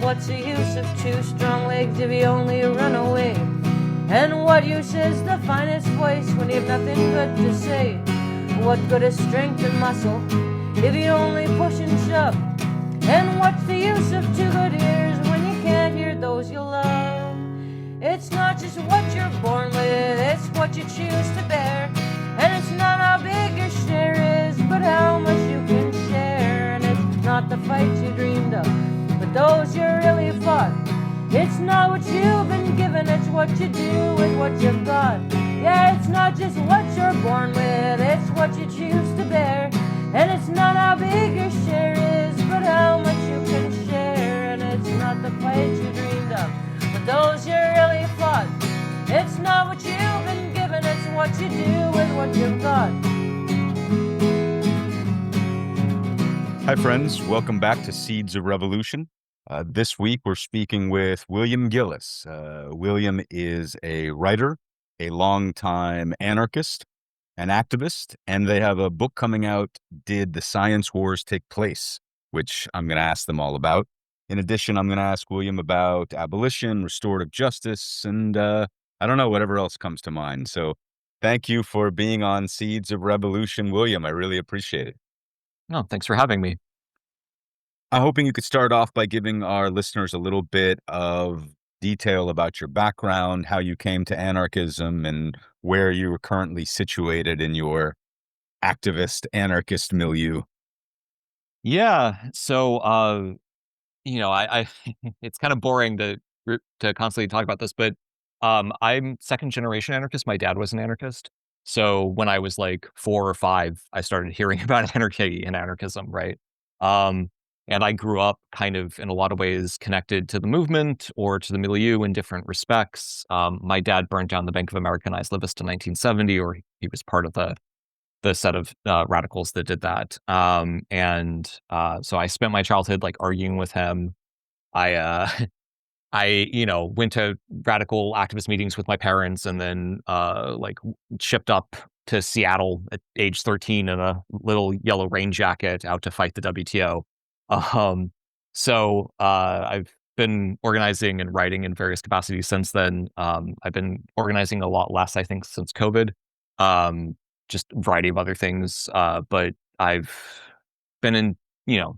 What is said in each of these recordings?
what's the use of two strong legs if you only run away? And what use is the finest voice when you have nothing good to say? What good is strength and muscle if you only push and shove? And what's the use of two good ears when you can't hear those you love? It's not just what you're born with, it's what you choose to bear. And it's not how big your share is, but how much you can share. And it's not the fights you dreamed of, but those you really fought. It's not what you've been given, it's what you do with what you've got. Yeah, it's not just what you're born with, it's what you choose to bear. And it's not how big your share is, but how much you can share. And it's not the fights you dreamed of, but those you really fought. It's not what you've been given, it's what you do with what you've got. Hi, friends. Welcome back to Seeds of Revolution. This week, we're speaking with William Gillis. William is a writer, a longtime anarchist, an activist, and they have a book coming out, Did the Science Wars Take Place?, which I'm going to ask them all about. In addition, I'm going to ask William about abolition, restorative justice, and I don't know, whatever else comes to mind. So thank you for being on Seeds of Revolution, William. I really appreciate it. No, thanks for having me. I'm hoping you could start off by giving our listeners a little bit of detail about your background, how you came to anarchism, and where you are currently situated in your activist anarchist milieu. Yeah. So, I it's kind of boring to constantly talk about this, but I'm second generation anarchist. My dad was an anarchist. So when I was like 4 or 5, I started hearing about anarchy and anarchism, right? Um, and I grew up kind of in a lot of ways connected to the movement or to the milieu in different respects. My dad burned down the Bank of America and Islivist in 1970, or he was part of the set of radicals that did that. So I spent my childhood like arguing with him. I I went to radical activist meetings with my parents, and then shipped up to Seattle at age 13 in a little yellow rain jacket out to fight the WTO. Um, I've been organizing and writing in various capacities since then. I've been organizing a lot less, I think, since COVID. Just a variety of other things. But I've been in,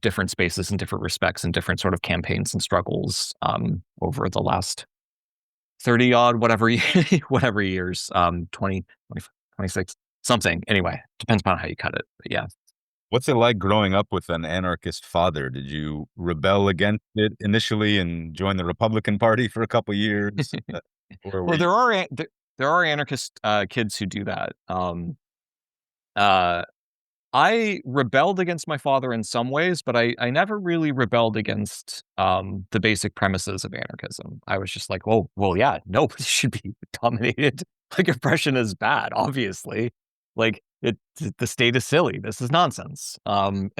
different spaces in different respects and different sort of campaigns and struggles over the last 30 odd, whatever, whatever years, 20, 25, 26, something. Anyway, depends upon how you cut it. But yeah. What's it like growing up with an anarchist father? Did you rebel against it initially and join the Republican Party for a couple years? Well, there are anarchist kids who do that. I rebelled against my father in some ways, but I never really rebelled against the basic premises of anarchism. I was just like, well, yeah, nobody should be dominated. Like oppression is bad, obviously. Like the state is silly. This is nonsense. And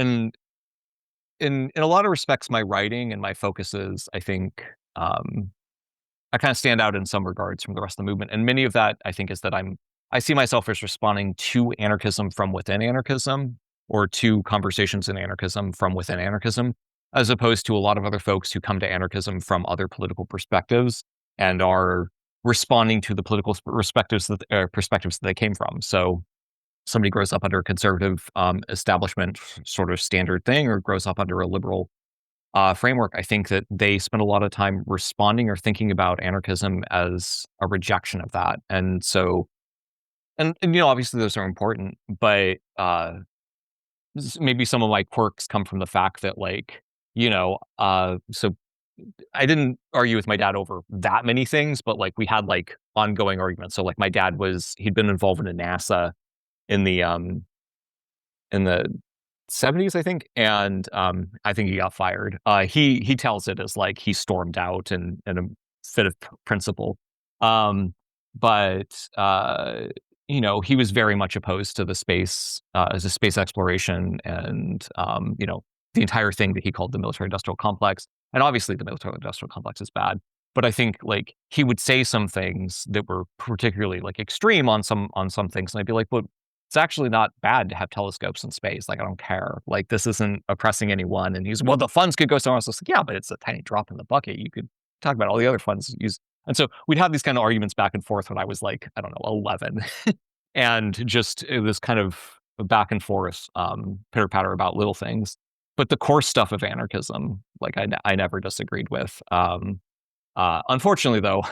in a lot of respects, my writing and my focuses, I think, I kind of stand out in some regards from the rest of the movement. And many of that, I think, is that I see myself as responding to anarchism from within anarchism, or to conversations in anarchism from within anarchism, as opposed to a lot of other folks who come to anarchism from other political perspectives and are responding to the political perspectives that they came from. So somebody grows up under a conservative establishment sort of standard thing, or grows up under a liberal framework, I think that they spend a lot of time responding or thinking about anarchism as a rejection of that. And so, and obviously those are important, but maybe some of my quirks come from the fact that so I didn't argue with my dad over that many things, but like we had like ongoing arguments. So like my dad he'd been involved in NASA in the 70s, I think, and I think he got fired. He tells it as like he stormed out in a fit of principle, but he was very much opposed to the space as a space exploration, and the entire thing that he called the military-industrial complex. And obviously, the military-industrial complex is bad, but I think like he would say some things that were particularly like extreme on some things, and I'd be like, but it's actually not bad to have telescopes in space. Like, I don't care. Like, this isn't oppressing anyone. And he's, well, the funds could go somewhere else. I was like, yeah, but it's a tiny drop in the bucket. You could talk about all the other funds used. And so we'd have these kind of arguments back and forth when I was like, I don't know, 11. And just it was kind of back and forth, pitter patter about little things. But the core stuff of anarchism, like I never disagreed with. Unfortunately, though,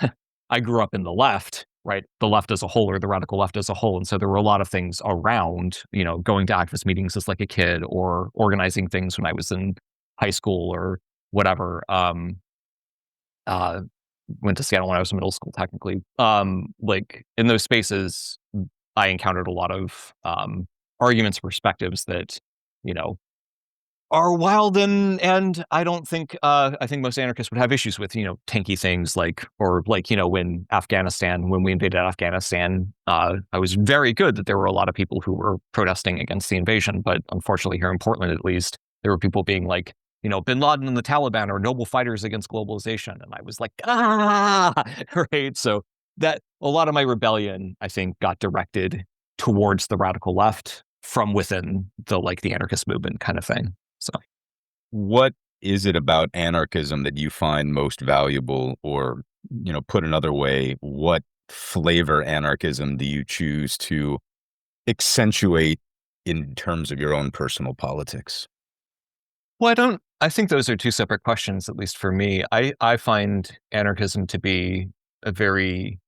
I grew up in the left, right? The left as a whole, or the radical left as a whole. And so there were a lot of things around, going to activist meetings as like a kid, or organizing things when I was in high school or whatever. Uh, Went to Seattle when I was in middle school, technically. Like in those spaces, I encountered a lot of arguments, perspectives that, you know, are wild, and I don't think I think most anarchists would have issues with, tanky things like, or like, when we invaded Afghanistan, I was very good that there were a lot of people who were protesting against the invasion, but unfortunately here in Portland, at least, there were people being like, Bin Laden and the Taliban are noble fighters against globalization, and I was like, right. So that a lot of my rebellion, I think, got directed towards the radical left from within the anarchist movement kind of thing. So, What is it about anarchism that you find most valuable, or, put another way, what flavor anarchism do you choose to accentuate in terms of your own personal politics? well, I think those are two separate questions, at least for me. I find anarchism to be a very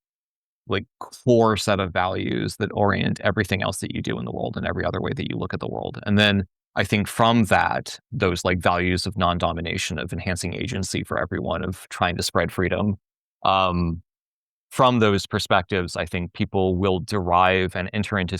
core set of values that orient everything else that you do in the world and every other way that you look at the world. And then I think from that, those values of non-domination, of enhancing agency for everyone, of trying to spread freedom, from those perspectives, I think people will derive and enter into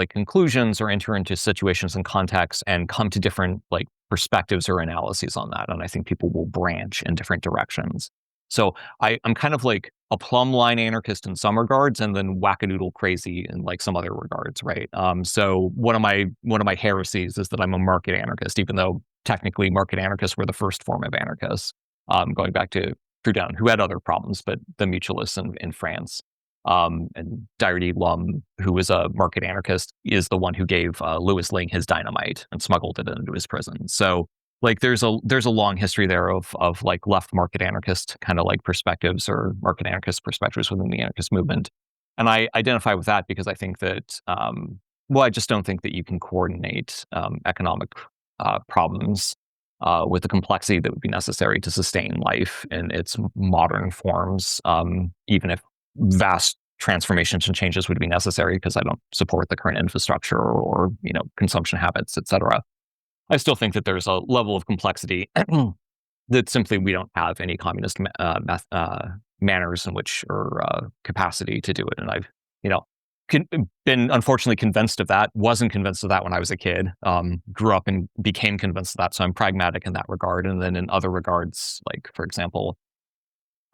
conclusions, or enter into situations and contexts and come to different perspectives or analyses on that. And I think people will branch in different directions. So I'm kind of like a plumb line anarchist in some regards, and then wackadoodle crazy in some other regards, right? So one of my heresies is that I'm a market anarchist, even though technically market anarchists were the first form of anarchists, going back to Proudhon, who had other problems, but the mutualists in France. And Diarry Lum, who was a market anarchist, is the one who gave Louis Ling his dynamite and smuggled it into his prison. So there's a long history there of left market anarchist kind of perspectives, or market anarchist perspectives within the anarchist movement. And I identify with that because I think that I just don't think that you can coordinate economic problems with the complexity that would be necessary to sustain life in its modern forms, even if vast transformations and changes would be necessary, because I don't support the current infrastructure or consumption habits, etc. I still think that there's a level of complexity that simply we don't have any communist manners in which, or capacity to do it. And I've been unfortunately convinced of that. Wasn't convinced of that when I was a kid. Grew up and became convinced of that. So I'm pragmatic in that regard. And then in other regards, for example,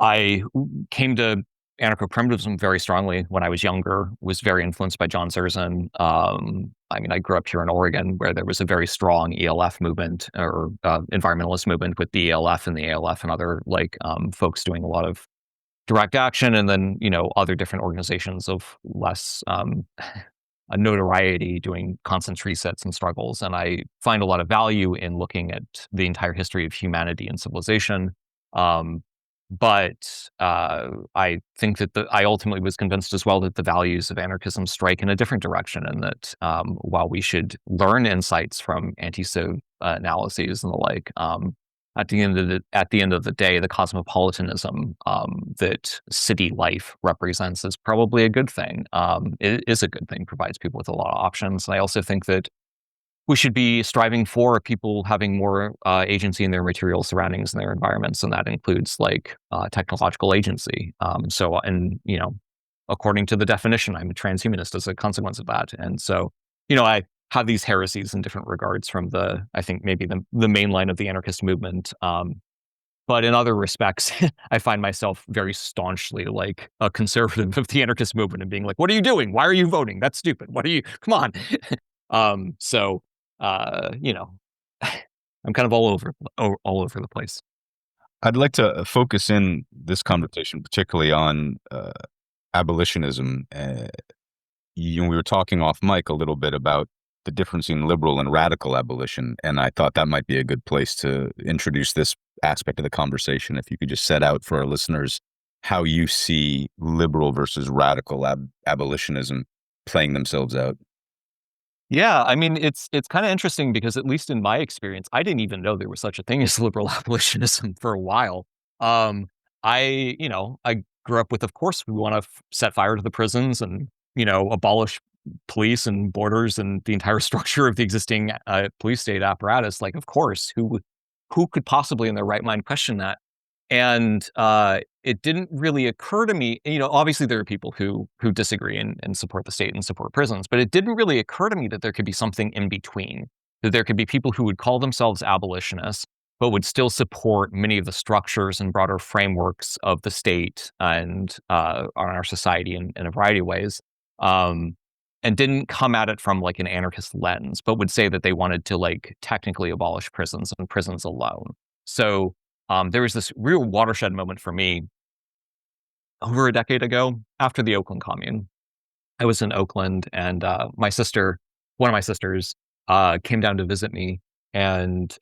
I came to anarcho-primitivism very strongly when I was younger, was very influenced by John Zerzan. I grew up here in Oregon, where there was a very strong ELF movement, or environmentalist movement, with the ELF and the ALF and other folks doing a lot of direct action, and then other different organizations of less notoriety doing constant resets and struggles. And I find a lot of value in looking at the entire history of humanity and civilization. But I think that I ultimately was convinced as well that the values of anarchism strike in a different direction, and that while we should learn insights from anti-civ analyses and the like, at the end of the day, the cosmopolitanism that city life represents is probably a good thing. It is a good thing, provides people with a lot of options. And I also think that we should be striving for people having more agency in their material surroundings and their environments, and that includes technological agency. According to the definition, I'm a transhumanist as a consequence of that. And so, I have these heresies in different regards from I think maybe the main line of the anarchist movement. But in other respects, I find myself very staunchly a conservative of the anarchist movement, and being like, what are you doing? Why are you voting? That's stupid. Come on. I'm kind of all over the place. I'd like to focus in this conversation particularly on abolitionism we were talking off mic a little bit about the difference in liberal and radical abolition, and I thought that might be a good place to introduce this aspect of the conversation. If you could just set out for our listeners how you see liberal versus radical abolitionism playing themselves out. Yeah, I mean, it's kind of interesting because at least in my experience, I didn't even know there was such a thing as liberal abolitionism for a while. Um, I grew up with, of course, we want to set fire to the prisons and abolish police and borders and the entire structure of the existing police state apparatus. Like, of course, who could possibly in their right mind question that? And it didn't really occur to me, obviously there are people who disagree and support the state and support prisons, but it didn't really occur to me that there could be something in between, that there could be people who would call themselves abolitionists, but would still support many of the structures and broader frameworks of the state and on our society in a variety of ways. And didn't come at it from like an anarchist lens, but would say that they wanted to like technically abolish prisons and prisons alone. So there was this real watershed moment for me over a decade ago after the Oakland Commune. I was in Oakland, and one of my sisters, came down to visit me, and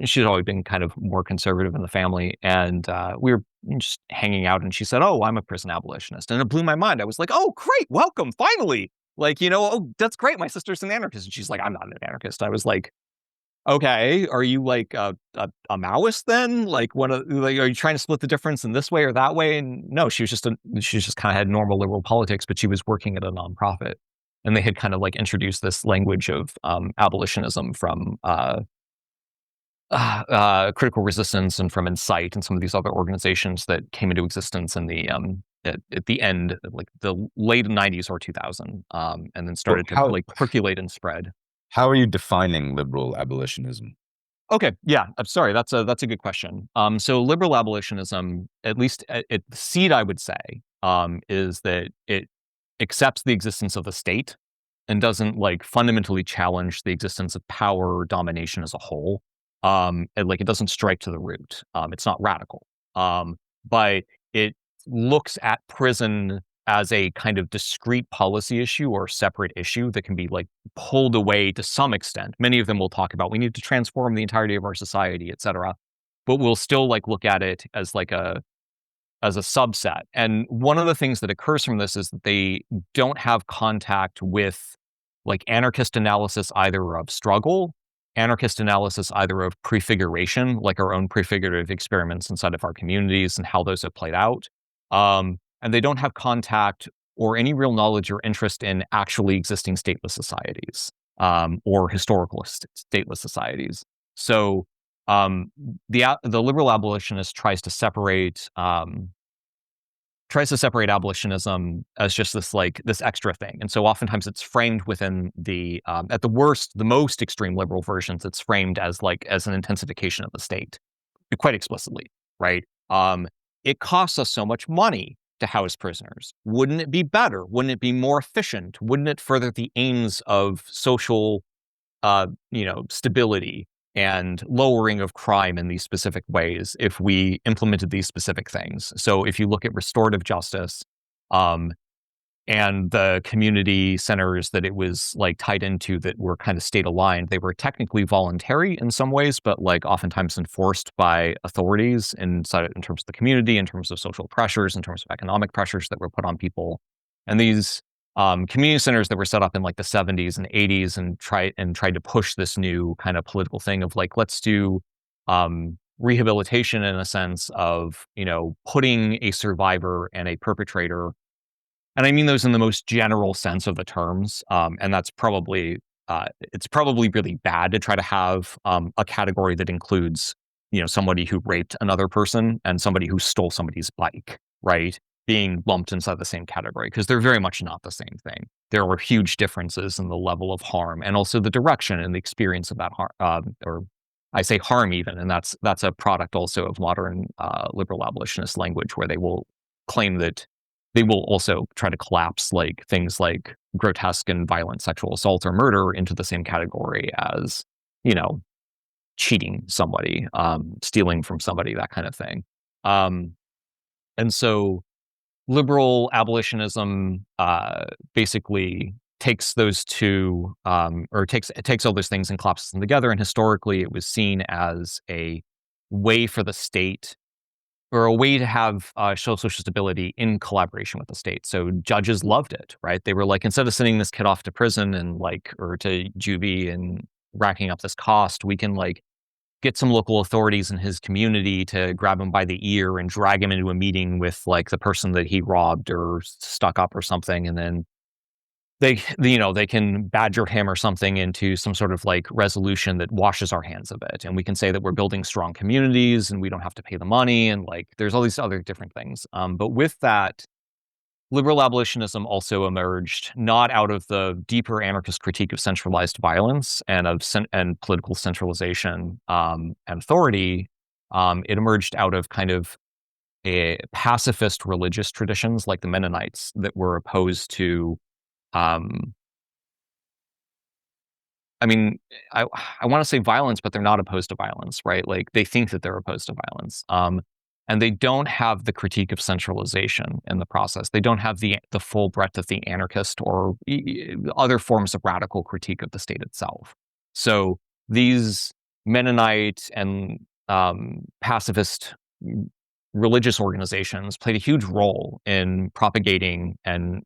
she'd always been kind of more conservative in the family, and we were just hanging out, and she said, "Oh, I'm a prison abolitionist," and it blew my mind. I was like, "Oh, great, welcome, finally!" Like, oh, that's great. My sister's an anarchist, and she's like, "I'm not an anarchist." I was like, okay, are you like a Maoist then? Like, are you trying to split the difference in this way or that way? And no, she just kind of had normal liberal politics, but she was working at a nonprofit, and they had kind of like introduced this language of abolitionism from critical resistance and from Insight and some of these other organizations that came into existence in the at the end, like the late '90s or 2000, and then Well, started to like percolate and spread. how are you defining liberal abolitionism? Okay, yeah, I'm sorry. That's a good question. So liberal abolitionism, at least at the seed, I would say, is that it accepts the existence of the state and doesn't like fundamentally challenge the existence of power or domination as a whole. Like it doesn't strike to the root. It's not radical, but it looks at prison as a kind of discrete policy issue or separate issue that can be like pulled away to some extent. Many of them will talk about we need to transform the entirety of our society, et cetera. But we'll still like look at it as like a subset. And one of the things that occurs from this is that they don't have contact with like anarchist analysis either of struggle, anarchist analysis either of prefiguration, like our own prefigurative experiments inside of our communities and how those have played out. And they don't have contact or any real knowledge or interest in actually existing stateless societies or historical stateless societies. So the liberal abolitionist tries to separate abolitionism as just this extra thing. And so oftentimes it's framed within the at the worst, the most extreme liberal versions, it's framed as as an intensification of the state, quite explicitly, right? It costs us so much money to house prisoners. Wouldn't it be better? Wouldn't it be more efficient? Wouldn't it further the aims of social stability and lowering of crime in these specific ways if we implemented these specific things? So if you look at restorative justice, um, and the community centers that it was like tied into that were kind of state aligned, they were technically voluntary in some ways, but like oftentimes enforced by authorities in terms of the community, in terms of social pressures, in terms of economic pressures that were put on people. And these community centers that were set up in like the '70s and '80s and tried to push this new kind of political thing of like, let's do rehabilitation in a sense of putting a survivor and a perpetrator, and I mean those in the most general sense of the terms. And that's probably it's probably really bad to try to have a category that includes somebody who raped another person and somebody who stole somebody's bike, right? Being lumped inside the same category, because they're very much not the same thing. There are huge differences in the level of harm and also the direction and the experience of that harm, or I say harm even, and that's a product also of modern liberal abolitionist language, where they will claim that they will also try to collapse like things like grotesque and violent sexual assault or murder into the same category as, cheating somebody, stealing from somebody, that kind of thing. And so liberal abolitionism basically takes those two, or takes all those things and collapses them together. And historically, it was seen as a way for the state, or a way to have social stability in collaboration with the state. So judges loved it, right? They were like, instead of sending this kid off to prison and or to juvie and racking up this cost, we can get some local authorities in his community to grab him by the ear and drag him into a meeting with the person that he robbed or stuck up or something, and then they can badger him or something into some sort of resolution that washes our hands of it, and we can say that we're building strong communities and we don't have to pay the money, and there's all these other different things. But with that, liberal abolitionism also emerged not out of the deeper anarchist critique of centralized violence and and political centralization, and authority. It emerged out of kind of a pacifist religious traditions like the Mennonites that were opposed to. Um, I mean, I want to say violence, but they're not opposed to violence, right? They think that they're opposed to violence. And they don't have the critique of centralization in the process. They don't have the full breadth of the anarchist or other forms of radical critique of the state itself. So these Mennonite and pacifist religious organizations played a huge role in propagating and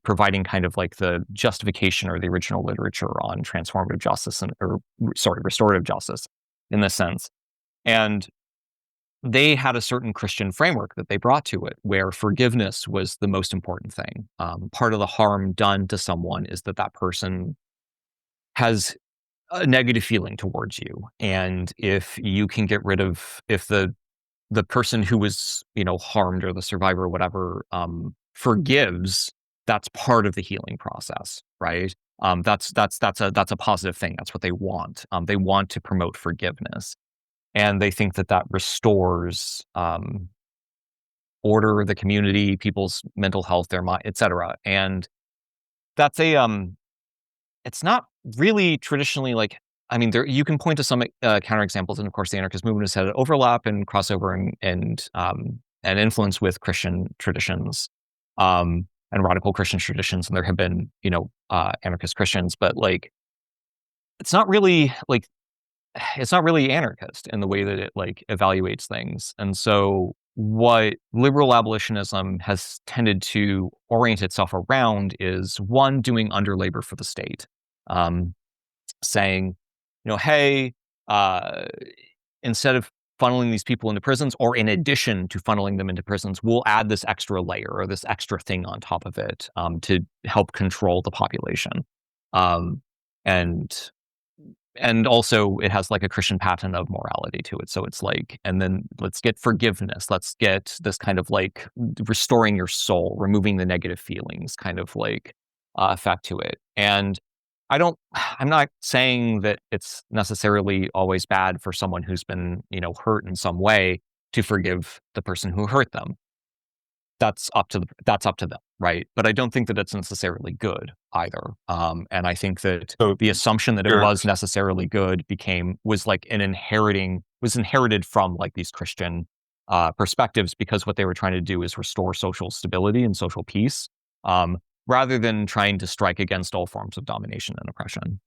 providing kind of the justification or the original literature on transformative justice restorative justice in this sense. And they had a certain Christian framework that they brought to it, where forgiveness was the most important thing. Part of the harm done to someone is that person has a negative feeling towards you, and if you can get rid of, if the person who was harmed or the survivor or whatever forgives, that's part of the healing process, right? That's a positive thing. That's what they want. They want to promote forgiveness. And they think that restores order, the community, people's mental health, their mind, etc. And that's it's not really traditionally I mean, you can point to some counterexamples, and of course, the anarchist movement has had overlap and crossover and influence with Christian traditions, and radical Christian traditions, and there have been anarchist Christians, but it's not really it's not really anarchist in the way that it evaluates things. And so what liberal abolitionism has tended to orient itself around is, one, doing under labor for the state, saying, hey, instead of funneling these people into prisons, or in addition to funneling them into prisons, we'll add this extra layer or this extra thing on top of it, to help control the population. And also it has a Christian pattern of morality to it. So it's and then let's get forgiveness. Let's get this kind of restoring your soul, removing the negative feelings kind of effect to it. And I'm not saying that it's necessarily always bad for someone who's been, hurt in some way to forgive the person who hurt them. That's up to them, right? But I don't think that it's necessarily good either. And I think that the assumption that it was necessarily good was inherited from these Christian perspectives, because what they were trying to do is restore social stability and social peace, rather than trying to strike against all forms of domination and oppression.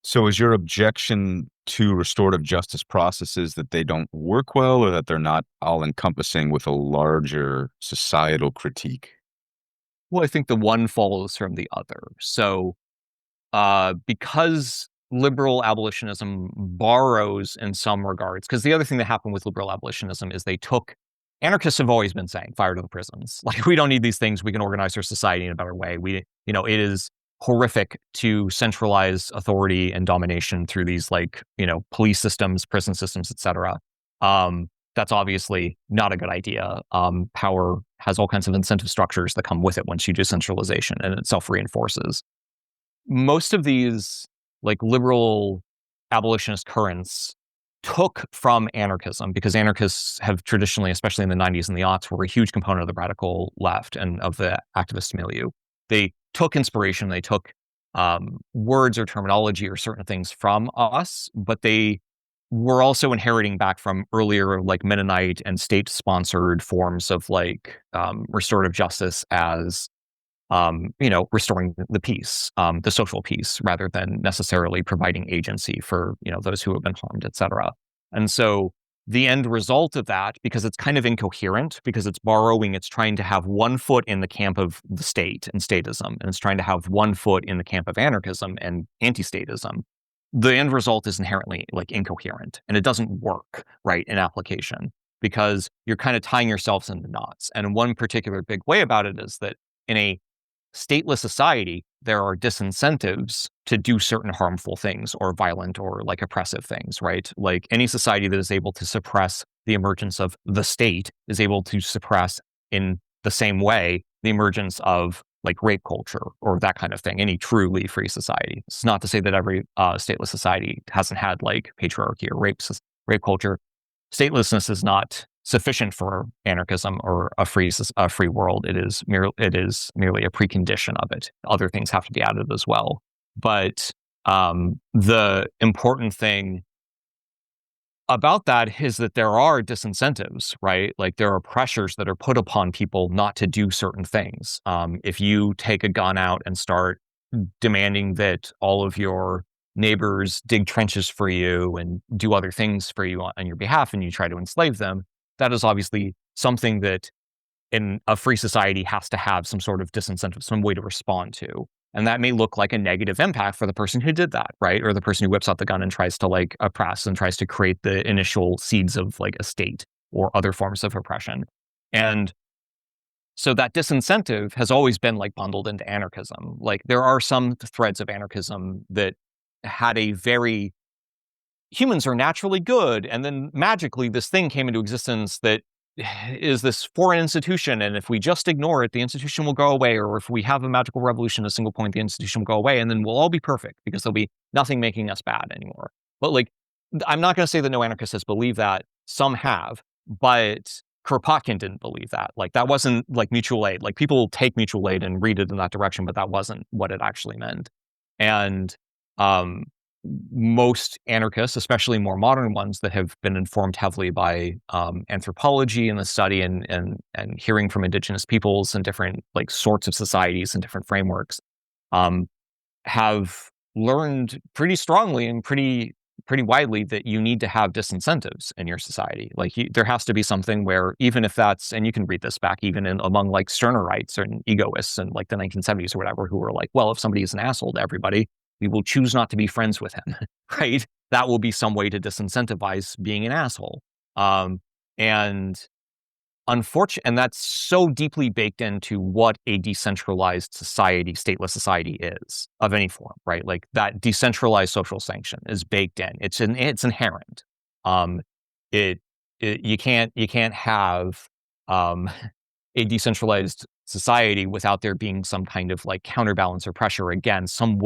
So is your objection to restorative justice processes that they don't work well, or that they're not all-encompassing with a larger societal critique? Well, I think the one follows from the other. So because liberal abolitionism borrows in some regards, because the other thing that happened with liberal abolitionism is anarchists have always been saying, fire to the prisons. We don't need these things. We can organize our society in a better way. It is horrific to centralize authority and domination through these police systems, prison systems, etc. That's obviously not a good idea. Power has all kinds of incentive structures that come with it once you do centralization, and it self-reinforces. Most of these liberal abolitionist currents took from anarchism, because anarchists have traditionally, especially in the 90s and the aughts, were a huge component of the radical left and of the activist milieu. They took inspiration, they took words or terminology or certain things from us, but they we're also inheriting back from earlier like Mennonite and state-sponsored forms of like restorative justice as restoring the peace, the social peace, rather than necessarily providing agency for those who have been harmed, etc. And so the end result of that, because it's kind of incoherent, because it's borrowing, it's trying to have one foot in the camp of the state and statism, and it's trying to have one foot in the camp of anarchism and anti-statism. The end result is inherently like incoherent, and it doesn't work right in application because you're kind of tying yourselves into knots. And one particular big way about it is that in a stateless society, there are disincentives to do certain harmful things or violent or like oppressive things, right? Like any society that is able to suppress the emergence of the state is able to suppress in the same way the emergence of like rape culture or that kind of thing, any truly free society. It's not to say that every stateless society hasn't had like patriarchy or rape culture. Statelessness is not sufficient for anarchism or a free world. It is merely a precondition of it. Other things have to be added as well. But the important thing about that is that there are disincentives, right? Like there are pressures that are put upon people not to do certain things. If you take a gun out and start demanding that all of your neighbors dig trenches for you and do other things for you on your behalf, and you try to enslave them, that is obviously something that in a free society has to have some sort of disincentive, some way to respond to. And that may look like a negative impact for the person who did that, right? Or the person who whips out the gun and tries to like oppress and tries to create the initial seeds of like a state or other forms of oppression. And so that disincentive has always been like bundled into anarchism. Like there are some threads of anarchism that had a very humans are naturally good, and then magically this thing came into existence that is this foreign institution, and if we just ignore it, the institution will go away, or if we have a magical revolution at a single point, the institution will go away, and then we'll all be perfect because there'll be nothing making us bad anymore. But like, I'm not going to say that no anarchists has believed that. Some have, but Kropotkin didn't believe that. Like that wasn't like mutual aid. Like people take mutual aid and read it in that direction, but that wasn't what it actually meant. And most anarchists, especially more modern ones that have been informed heavily by anthropology and the study and hearing from indigenous peoples and different like sorts of societies and different frameworks, have learned pretty strongly and pretty widely that you need to have disincentives in your society. Like there has to be something where even if that's, and you can read this back even among like Stirnerites and egoists in like the 1970s or whatever, who were like, well, if somebody is an asshole to everybody, we will choose not to be friends with him, right? That will be some way to disincentivize being an asshole. And that's so deeply baked into what a decentralized society, stateless society is of any form, right? Like that decentralized social sanction is baked in. It's inherent. You can't have a decentralized society without there being some kind of like counterbalance or pressure, again, some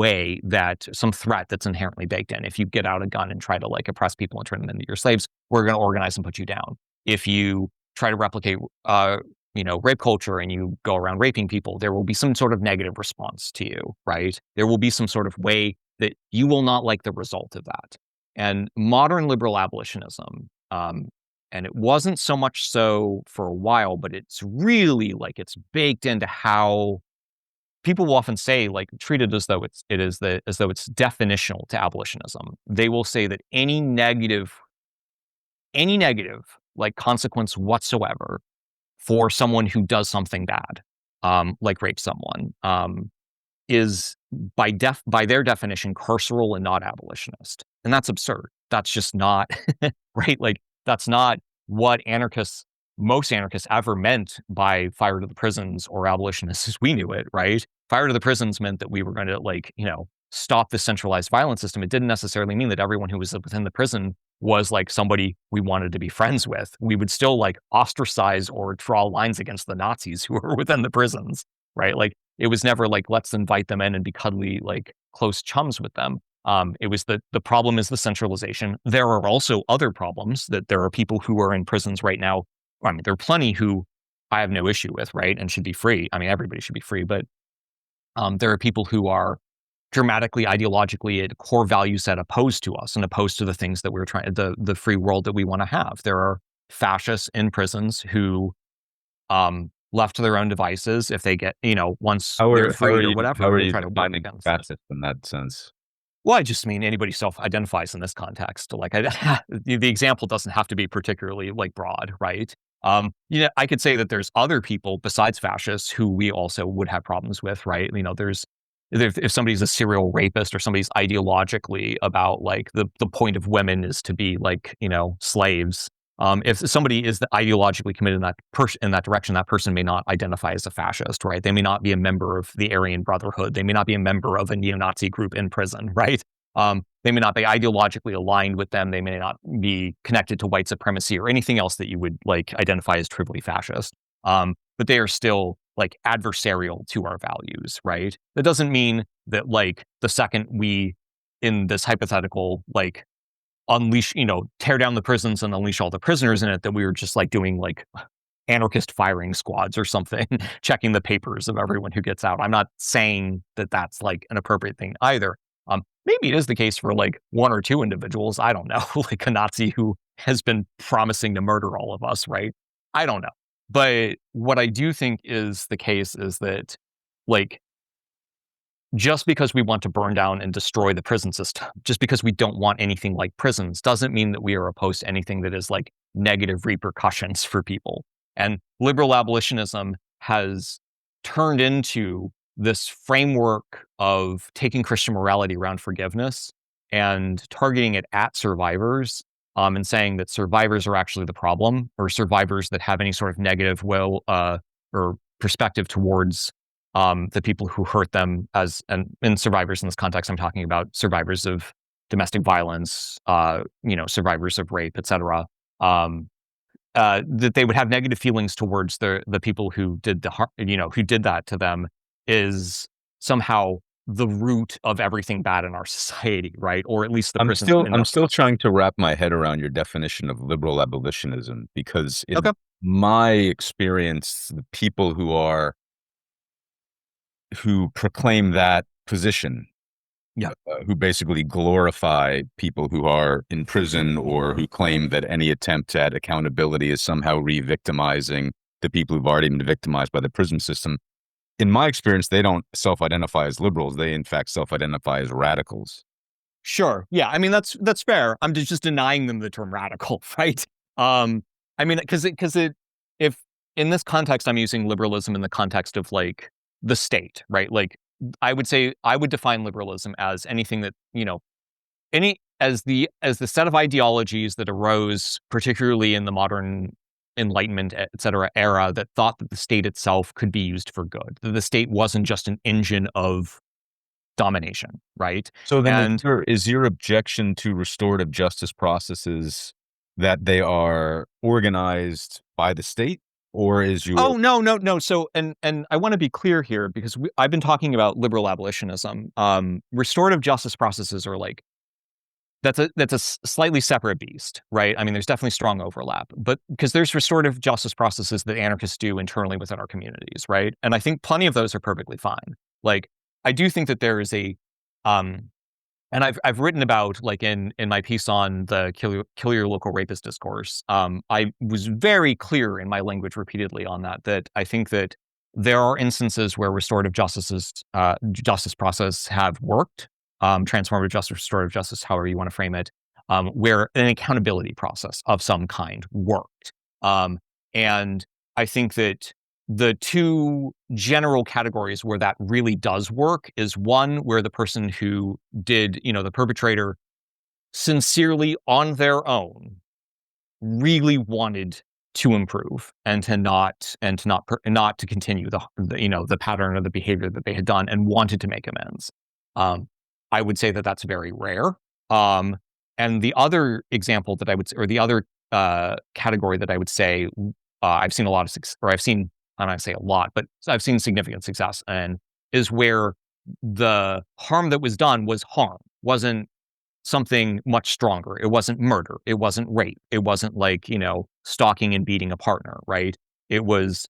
threat that's inherently baked in. If you get out a gun and try to like oppress people and turn them into your slaves, we're going to organize and put you down. If you try to replicate rape culture and you go around raping people, there will be some sort of negative response to you, right? There will be some sort of way that you will not like the result of that. And modern liberal abolitionism, and it wasn't so much so for a while, but it's really like it's baked into how people will often say, like, treat it as though it's definitional to abolitionism. They will say that any negative like consequence whatsoever for someone who does something bad, like rape someone, is by their definition carceral and not abolitionist. And that's absurd. That's just not right. Like that's not what most anarchists ever meant by fire to the prisons or abolitionists as we knew it, right? Fire to the prisons meant that we were going to stop the centralized violence system. It didn't necessarily mean that everyone who was within the prison was like somebody we wanted to be friends with. We would still like ostracize or draw lines against the Nazis who were within the prisons, right? Like it was never like, let's invite them in and be cuddly, like close chums with them. It was the problem is the centralization. There are also other problems that there are people who are in prisons right now. I mean, there are plenty who I have no issue with, right? And should be free. I mean, everybody should be free, but there are people who are dramatically, ideologically, a core value set opposed to us and opposed to the things that we're trying, the free world that we want to have. There are fascists in prisons who, left to their own devices, if they get, once they're free or How whatever, are they you try to work defining against it. fascist in that sense? Well, I just mean anybody self-identifies in this context. Like, the example doesn't have to be particularly like broad, right? I could say that there's other people besides fascists who we also would have problems with, right? If somebody's a serial rapist or somebody's ideologically about like the point of women is to be like, slaves. If somebody is ideologically committed in that direction, that person may not identify as a fascist, right? They may not be a member of the Aryan Brotherhood. They may not be a member of a neo-Nazi group in prison, right? They may not be ideologically aligned with them. They may not be connected to white supremacy or anything else that you would like identify as trivially fascist. But they are still like adversarial to our values, right? That doesn't mean that like the second we, in this hypothetical, like tear down the prisons and unleash all the prisoners in it, that we were just like doing like anarchist firing squads or something, checking the papers of everyone who gets out. I'm not saying that that's like an appropriate thing either. Maybe it is the case for like one or two individuals. I don't know, like a Nazi who has been promising to murder all of us, right? I don't know. But what I do think is the case is that, like, just because we want to burn down and destroy the prison system, just because we don't want anything like prisons, doesn't mean that we are opposed to anything that is like negative repercussions for people. And liberal abolitionism has turned into this framework of taking Christian morality around forgiveness and targeting it at survivors, and saying that survivors are actually the problem, or survivors that have any sort of negative will or perspective towards the people who hurt them, and survivors in this context, I'm talking about survivors of domestic violence, survivors of rape, etc. That they would have negative feelings towards the people who did who did that to them, is somehow the root of everything bad in our society, right? Or at least the prison. I'm still trying to wrap my head around your definition of liberal abolitionism, because in Okay. my experience, the people who proclaim that position, Yeah. who basically glorify people who are in prison, or who claim that any attempt at accountability is somehow re-victimizing the people who've already been victimized by the prison system. In my experience, they don't self-identify as liberals. They, in fact, self-identify as radicals. Sure. Yeah. I mean, that's fair. I'm just denying them the term radical, right? I mean, because if in this context, I'm using liberalism in the context of like the state, right? Like, I would define liberalism as anything that, as the set of ideologies that arose, particularly in the modern Enlightenment, et cetera, era, that thought that the state itself could be used for good, that the state wasn't just an engine of domination, right? So then, is your objection to restorative justice processes that they are organized by the state, or is your... Oh, no. So, and I want to be clear here, because I've been talking about liberal abolitionism. Restorative justice processes are like, that's a slightly separate beast, right? I mean, there's definitely strong overlap, but because there's restorative justice processes that anarchists do internally within our communities, right? And I think plenty of those are perfectly fine. Like, I do think that there is and I've written about, like, in my piece on the kill your local rapist discourse, I was very clear in my language repeatedly on that I think that there are instances where restorative justice process have worked, transformative justice, restorative justice, however you want to frame it, where an accountability process of some kind worked. And I think that the two general categories where that really does work is, one, where the person who did, the perpetrator, sincerely on their own really wanted to improve and to not to continue the pattern or the behavior that they had done, and wanted to make amends. I would say that that's very rare. And the other example that I would, or the other category that I would say I've seen a lot of success, or I'm not gonna say a lot, but I've seen significant success, and is where the harm that was done was harm, wasn't something much stronger. It wasn't murder. It wasn't rape. It wasn't like, stalking and beating a partner, right? It was,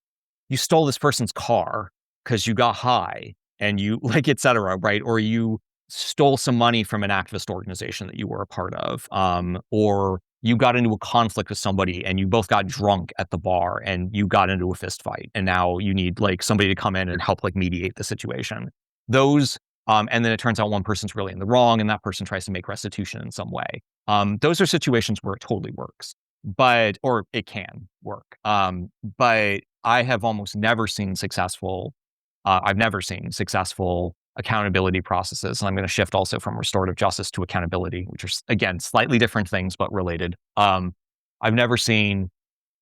you stole this person's car because you got high, and you like, et cetera, right? Or you stole some money from an activist organization that you were a part of, or you got into a conflict with somebody and you both got drunk at the bar and you got into a fist fight, and now you need like somebody to come in and help like mediate the situation. Those, and then it turns out one person's really in the wrong and that person tries to make restitution in some way. Those are situations where it totally works, or it can work. But I have almost never seen successful. I've never seen successful accountability processes. And I'm going to shift also from restorative justice to accountability, which are, again, slightly different things, but related. I've never seen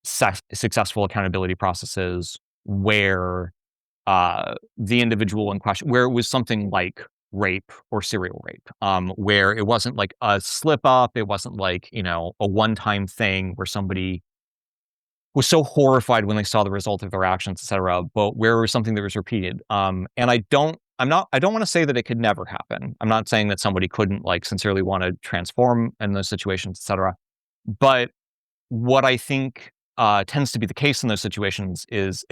successful accountability processes where the individual in question, where it was something like rape or serial rape, where it wasn't like a slip up, it wasn't like, a one-time thing where somebody was so horrified when they saw the result of their actions, et cetera, but where it was something that was repeated. And I don't want to say that it could never happen. I'm not saying that somebody couldn't like sincerely want to transform in those situations, et cetera. But what I think tends to be the case in those situations is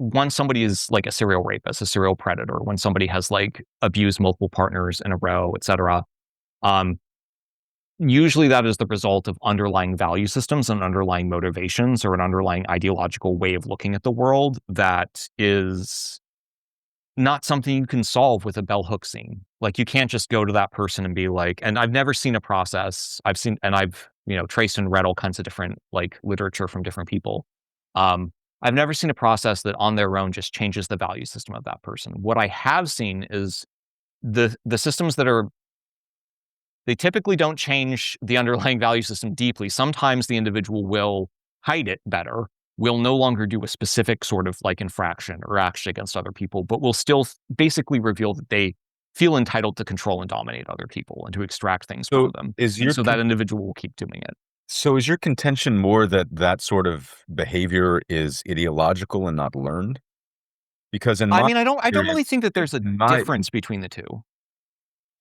once somebody is like a serial rapist, a serial predator, when somebody has like abused multiple partners in a row, et cetera, usually that is the result of underlying value systems and underlying motivations or an underlying ideological way of looking at the world that is not something you can solve with a bell hook scene. Like you can't just go to that person and be like, and I've never seen a process I've traced and read all kinds of different like literature from different people. I've never seen a process that on their own just changes the value system of that person. What I have seen is the systems they typically don't change the underlying value system deeply. Sometimes the individual will hide it better, will no longer do a specific sort of like infraction or action against other people, but will still basically reveal that they feel entitled to control and dominate other people and to extract things from them. So that individual will keep doing it. So is your contention more that sort of behavior is ideological and not learned? Because I don't really think that there's a difference between the two.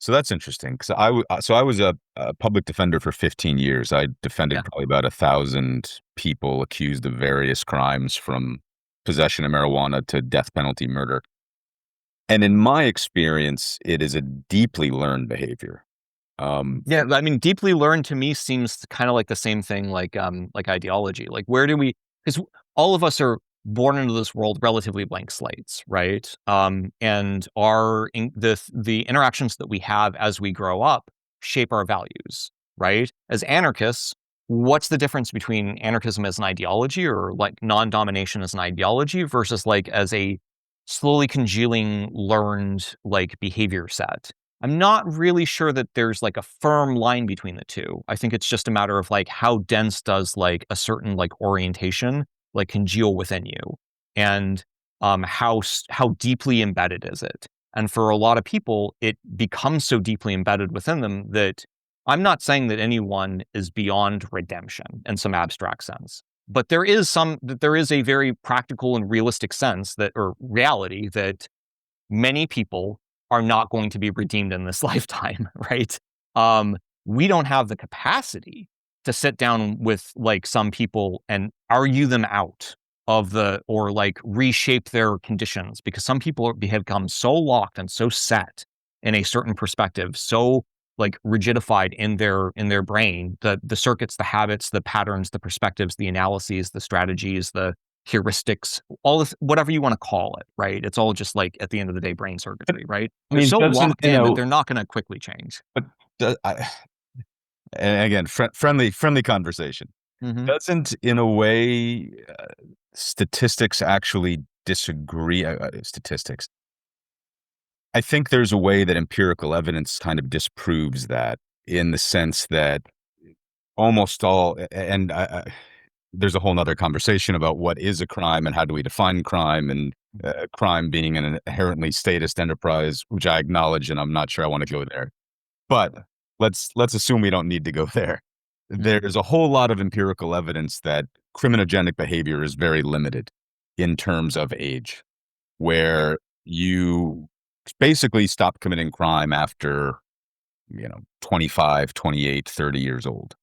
So that's interesting. Because I was a public defender for 15 years. I defended probably about 1,000 people accused of various crimes, from possession of marijuana to death penalty murder. And in my experience, it is a deeply learned behavior. Deeply learned to me seems kind of like the same thing, like ideology. Like because all of us are born into this world relatively blank slates, right? And the interactions that we have as we grow up shape our values, right? As anarchists, what's the difference between anarchism as an ideology or like non-domination as an ideology versus like as a slowly congealing learned like behavior set? I'm not really sure that there's like a firm line between the two. I think it's just a matter of like how dense does like a certain like orientation like congeal within you, and how deeply embedded is it? And for a lot of people, it becomes so deeply embedded within them that I'm not saying that anyone is beyond redemption in some abstract sense, but there is a very practical and realistic sense or reality that many people are not going to be redeemed in this lifetime, right? We don't have the capacity to sit down with like some people and argue them out or like reshape their conditions, because some people have become so locked and so set in a certain perspective, so like rigidified in their brain, the circuits, the habits, the patterns, the perspectives, the analyses, the strategies, the heuristics, all this, whatever you want to call it, right? It's all just like at the end of the day, brain circuitry, right? They're so locked in that they're not going to quickly change. But and again, friendly conversation. Mm-hmm. Doesn't, in a way, statistics actually disagree? Statistics. I think there's a way that empirical evidence kind of disproves that, in the sense that almost all, and there's a whole nother conversation about what is a crime and how do we define crime, and crime being an inherently statist enterprise, which I acknowledge, and I'm not sure I want to go there. But let's assume we don't need to go there. There's a whole lot of empirical evidence that criminogenic behavior is very limited in terms of age, where you basically stop committing crime after 25, 28, 30 years old.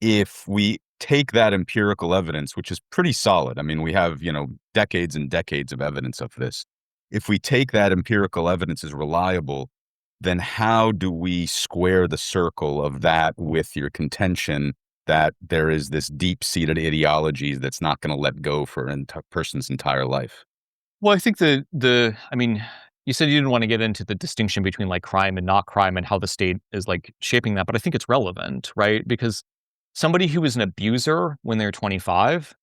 If we take that empirical evidence, which is pretty solid, I mean, we have decades and decades of evidence of this. If we take that empirical evidence as reliable, then how do we square the circle of that with your contention that there is this deep-seated ideology that's not going to let go for a person's entire life? Well, I think I mean, you said you didn't want to get into the distinction between like crime and not crime and how the state is like shaping that, but I think it's relevant, right? Because somebody who is an abuser when they're 25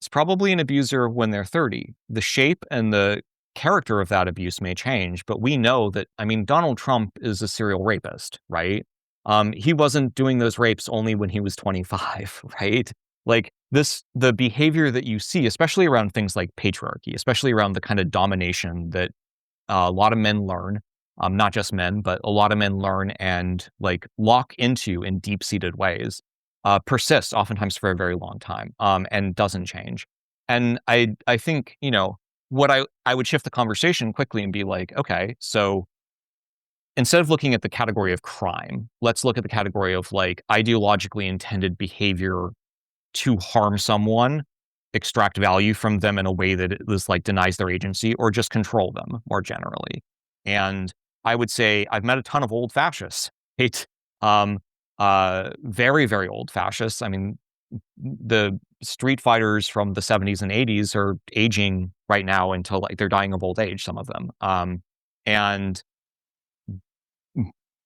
is probably an abuser when they're 30. The shape and the character of that abuse may change, but we know that, I mean, Donald Trump is a serial rapist, right? He wasn't doing those rapes only when he was 25, right? Like the behavior that you see, especially around things like patriarchy, especially around the kind of domination that a lot of men learn, not just men, but a lot of men learn and like lock into in deep-seated ways, persists oftentimes for a very long time, and doesn't change. And I think, what I would shift the conversation quickly and be like, okay, so instead of looking at the category of crime, let's look at the category of like ideologically intended behavior to harm someone, extract value from them in a way that is like denies their agency or just control them more generally. And I would say I've met a ton of old fascists. Right? Um, very, very old fascists. I mean, the street fighters from the 70s and 80s are aging right now until like they're dying of old age, some of them. And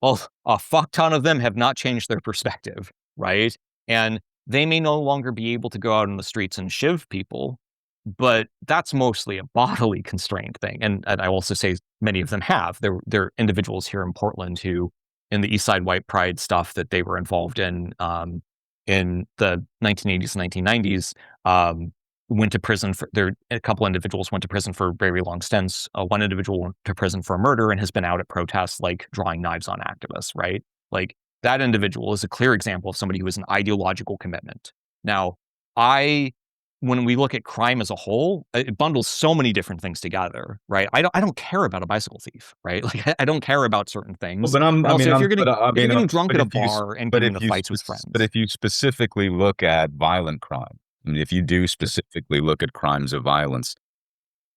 well, a fuck ton of them have not changed their perspective, right? And they may no longer be able to go out in the streets and shiv people, but that's mostly a bodily constraint thing. And I also say many of them have. There are individuals here in Portland who, in the East Side White Pride stuff that they were involved in the 1980s and 1990s, went to prison for there. A couple individuals went to prison for very long stints. One individual went to prison for a murder and has been out at protests, like drawing knives on activists. Right, like that individual is a clear example of somebody who has an ideological commitment. Now, when we look at crime as a whole, it bundles so many different things together, right? I don't care about a bicycle thief, right? Like I don't care about certain Well, things. but And also, if you're getting if you're getting drunk but at a if you, bar and but getting if into you, fights with friends, but if you specifically look at violent crime, I mean, if you do specifically look at crimes of violence,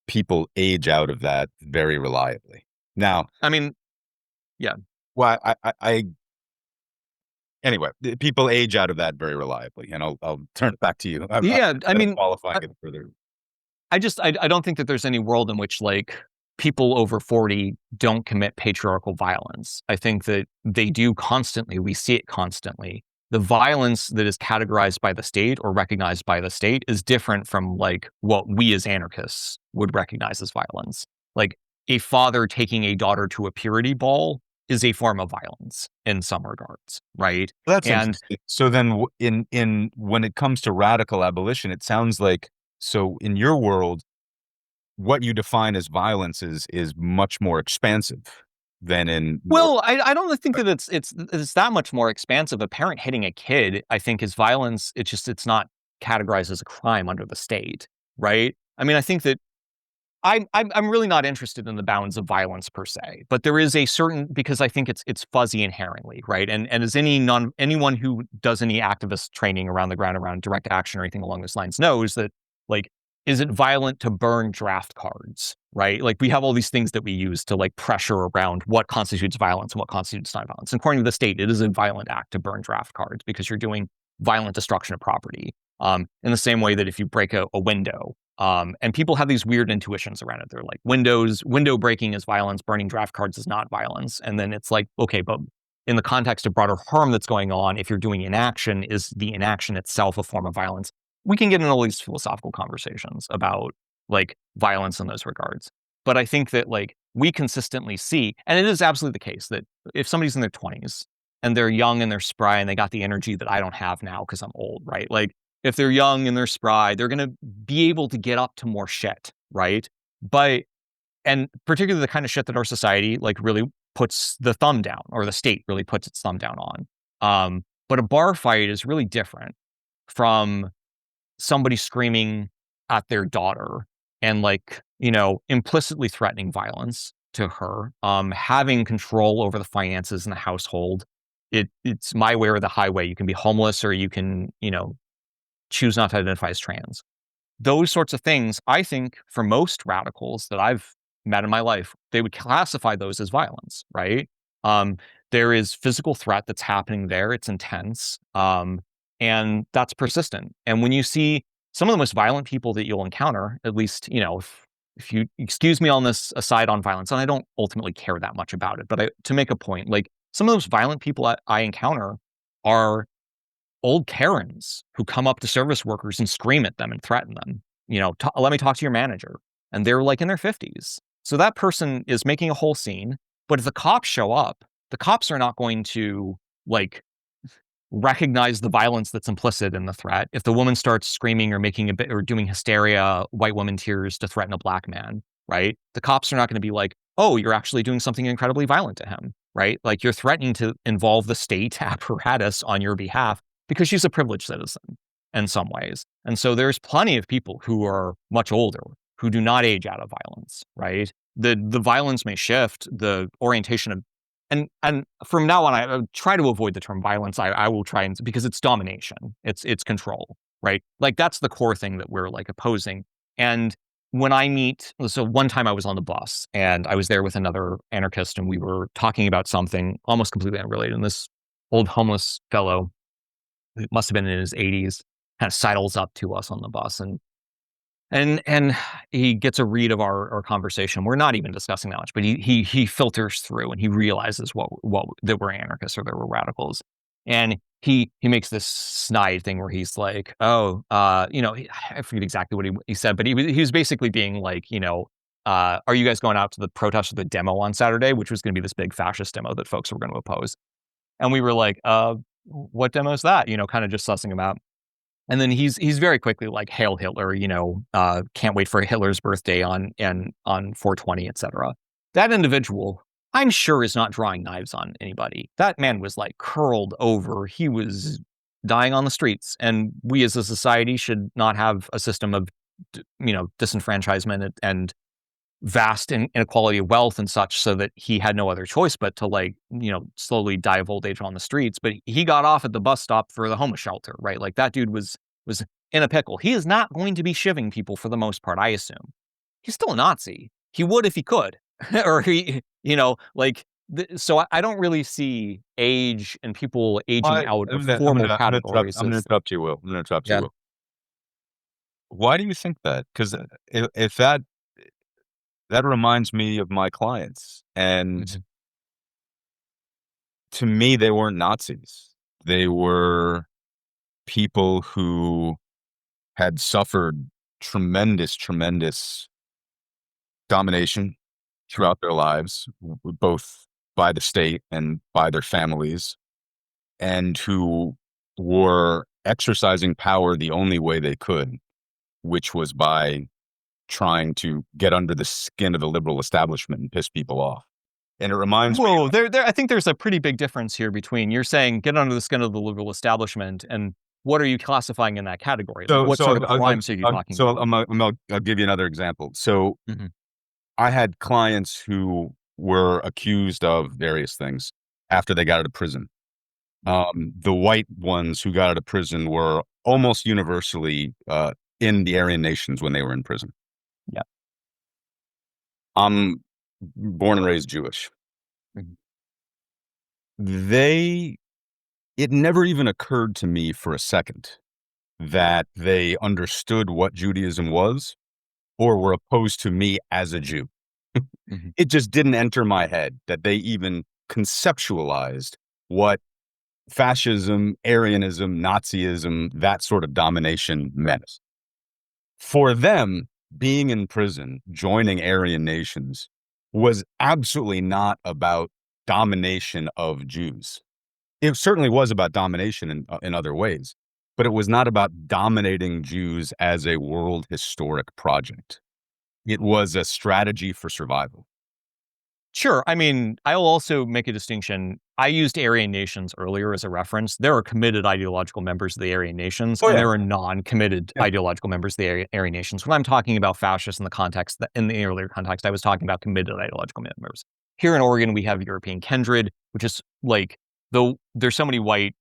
people age out of that very reliably. Now, I mean, yeah, well, anyway, people age out of that very reliably, and I'll turn it back to you. yeah. I I'm mean, qualifying it further. I don't think that there's any world in which like people over 40 don't commit patriarchal violence. I think that they do constantly. We see it constantly. The violence that is categorized by the state or recognized by the state is different from like what we as anarchists would recognize as violence. Like a father taking a daughter to a purity ball is a form of violence in some regards, right? That's And interesting. So then, in when it comes to radical abolition, it sounds like, so in your world, what you define as violence is much more expansive than in more. well, I don't think that it's that much more expansive. A parent hitting a kid, I think, is violence. It's not categorized as a crime under the state, right? I mean, I think that I'm really not interested in the bounds of violence per se, but there is a certain, because I think it's fuzzy inherently, right? And as anyone who does any activist training around the ground around direct action or anything along those lines knows that, like, is it violent to burn draft cards, right? Like we have all these things that we use to like pressure around what constitutes violence and what constitutes non-violence. And according to the state, it is a violent act to burn draft cards because you're doing violent destruction of property. In the same way that if you break a window, and people have these weird intuitions around it. They're like, window breaking is violence, burning draft cards is not violence. And then it's like, okay, but in the context of broader harm that's going on, if you're doing inaction, is the inaction itself a form of violence? We can get into all these philosophical conversations about like violence in those regards. But I think that like we consistently see, and it is absolutely the case that if somebody's in their 20s and they're young and they're spry and they got the energy that I don't have now because I'm old, right? Like if they're young and they're spry, they're going to be able to get up to more shit, right? But, and particularly the kind of shit that our society like really puts the thumb down, or the state really puts its thumb down on. But a bar fight is really different from somebody screaming at their daughter and like, implicitly threatening violence to her, having control over the finances in the household. It's my way or the highway. You can be homeless or you can, choose not to identify as trans. Those sorts of things, I think, for most radicals that I've met in my life, they would classify those as violence, right? There is physical threat that's happening there. It's intense. And that's persistent. And when you see some of the most violent people that you'll encounter, at least, if you excuse me on this aside on violence, and I don't ultimately care that much about it, but to make a point, like some of those violent people I encounter are old Karens who come up to service workers and scream at them and threaten them. Let me talk to your manager. And they're like in their 50s. So that person is making a whole scene. But if the cops show up, the cops are not going to like recognize the violence that's implicit in the threat. If the woman starts screaming or making a bit or doing hysteria, white woman tears to threaten a black man, right? The cops are not going to be like, oh, you're actually doing something incredibly violent to him, right? Like you're threatening to involve the state apparatus on your behalf because she's a privileged citizen in some ways. And so there's plenty of people who are much older who do not age out of violence, right? The violence may shift, the orientation of and from now on, I try to avoid the term violence. I will try and because it's domination, it's control, right? Like that's the core thing that we're like opposing. And when I meet, so one time I was on the bus and I was there with another anarchist and we were talking about something almost completely unrelated. And this old homeless fellow, who must have been in his 80s, kind of sidles up to us on the bus and he gets a read of our conversation. We're not even discussing that much, but he filters through and he realizes what that we're anarchists or that we're radicals. And he makes this snide thing where he's like, oh, I forget exactly what he said, but he was basically being like, are you guys going out to the protest or the demo on Saturday, which was going to be this big fascist demo that folks were going to oppose? And we were like, what demo is that? Kind of just sussing him out. And then he's very quickly like, Hail Hitler, can't wait for Hitler's birthday on 420, etc. That individual, I'm sure, is not drawing knives on anybody. That man was like curled over. He was dying on the streets. And we as a society should not have a system of, disenfranchisement and vast inequality of wealth and such, so that he had no other choice but to slowly die of old age on the streets. But he got off at the bus stop for the homeless shelter, right? Like that dude was in a pickle. He is not going to be shivving people for the most part, I assume. He's still a Nazi. He would if he could. Or so I don't really see age and people aging out of formal categories. I'm going to interrupt you, Will. I'm going to interrupt you, Will. Why do you think that? Because if that reminds me of my clients. And to me, they weren't Nazis. They were people who had suffered tremendous domination throughout their lives, both by the state and by their families, and who were exercising power the only way they could, which was by trying to get under the skin of the liberal establishment and piss people off. And it reminds me. Whoa, I think there's a pretty big difference here between you're saying get under the skin of the liberal establishment and what are you classifying in that category? What sort of crimes are you talking about? I'll give you another example. So I had clients who were accused of various things after they got out of prison. The white ones who got out of prison were almost universally in the Aryan nations when they were in prison. Yeah. I'm born and raised Jewish. It never even occurred to me for a second that they understood what Judaism was or were opposed to me as a Jew. It just didn't enter my head that they even conceptualized what fascism, Aryanism, Nazism, that sort of domination meant. For them, being in prison, joining Aryan nations, was absolutely not about domination of Jews. It certainly was about domination in other ways, but it was not about dominating Jews as a world historic project. It was a strategy for survival. Sure. I mean, I'll also make a distinction. I used Aryan nations earlier as a reference. There are committed ideological members of the Aryan nations, and there are non-committed ideological members of the Aryan nations. When I'm talking about fascists in the earlier context, I was talking about committed ideological members. Here in Oregon, we have European kindred, which is like, though there's so many white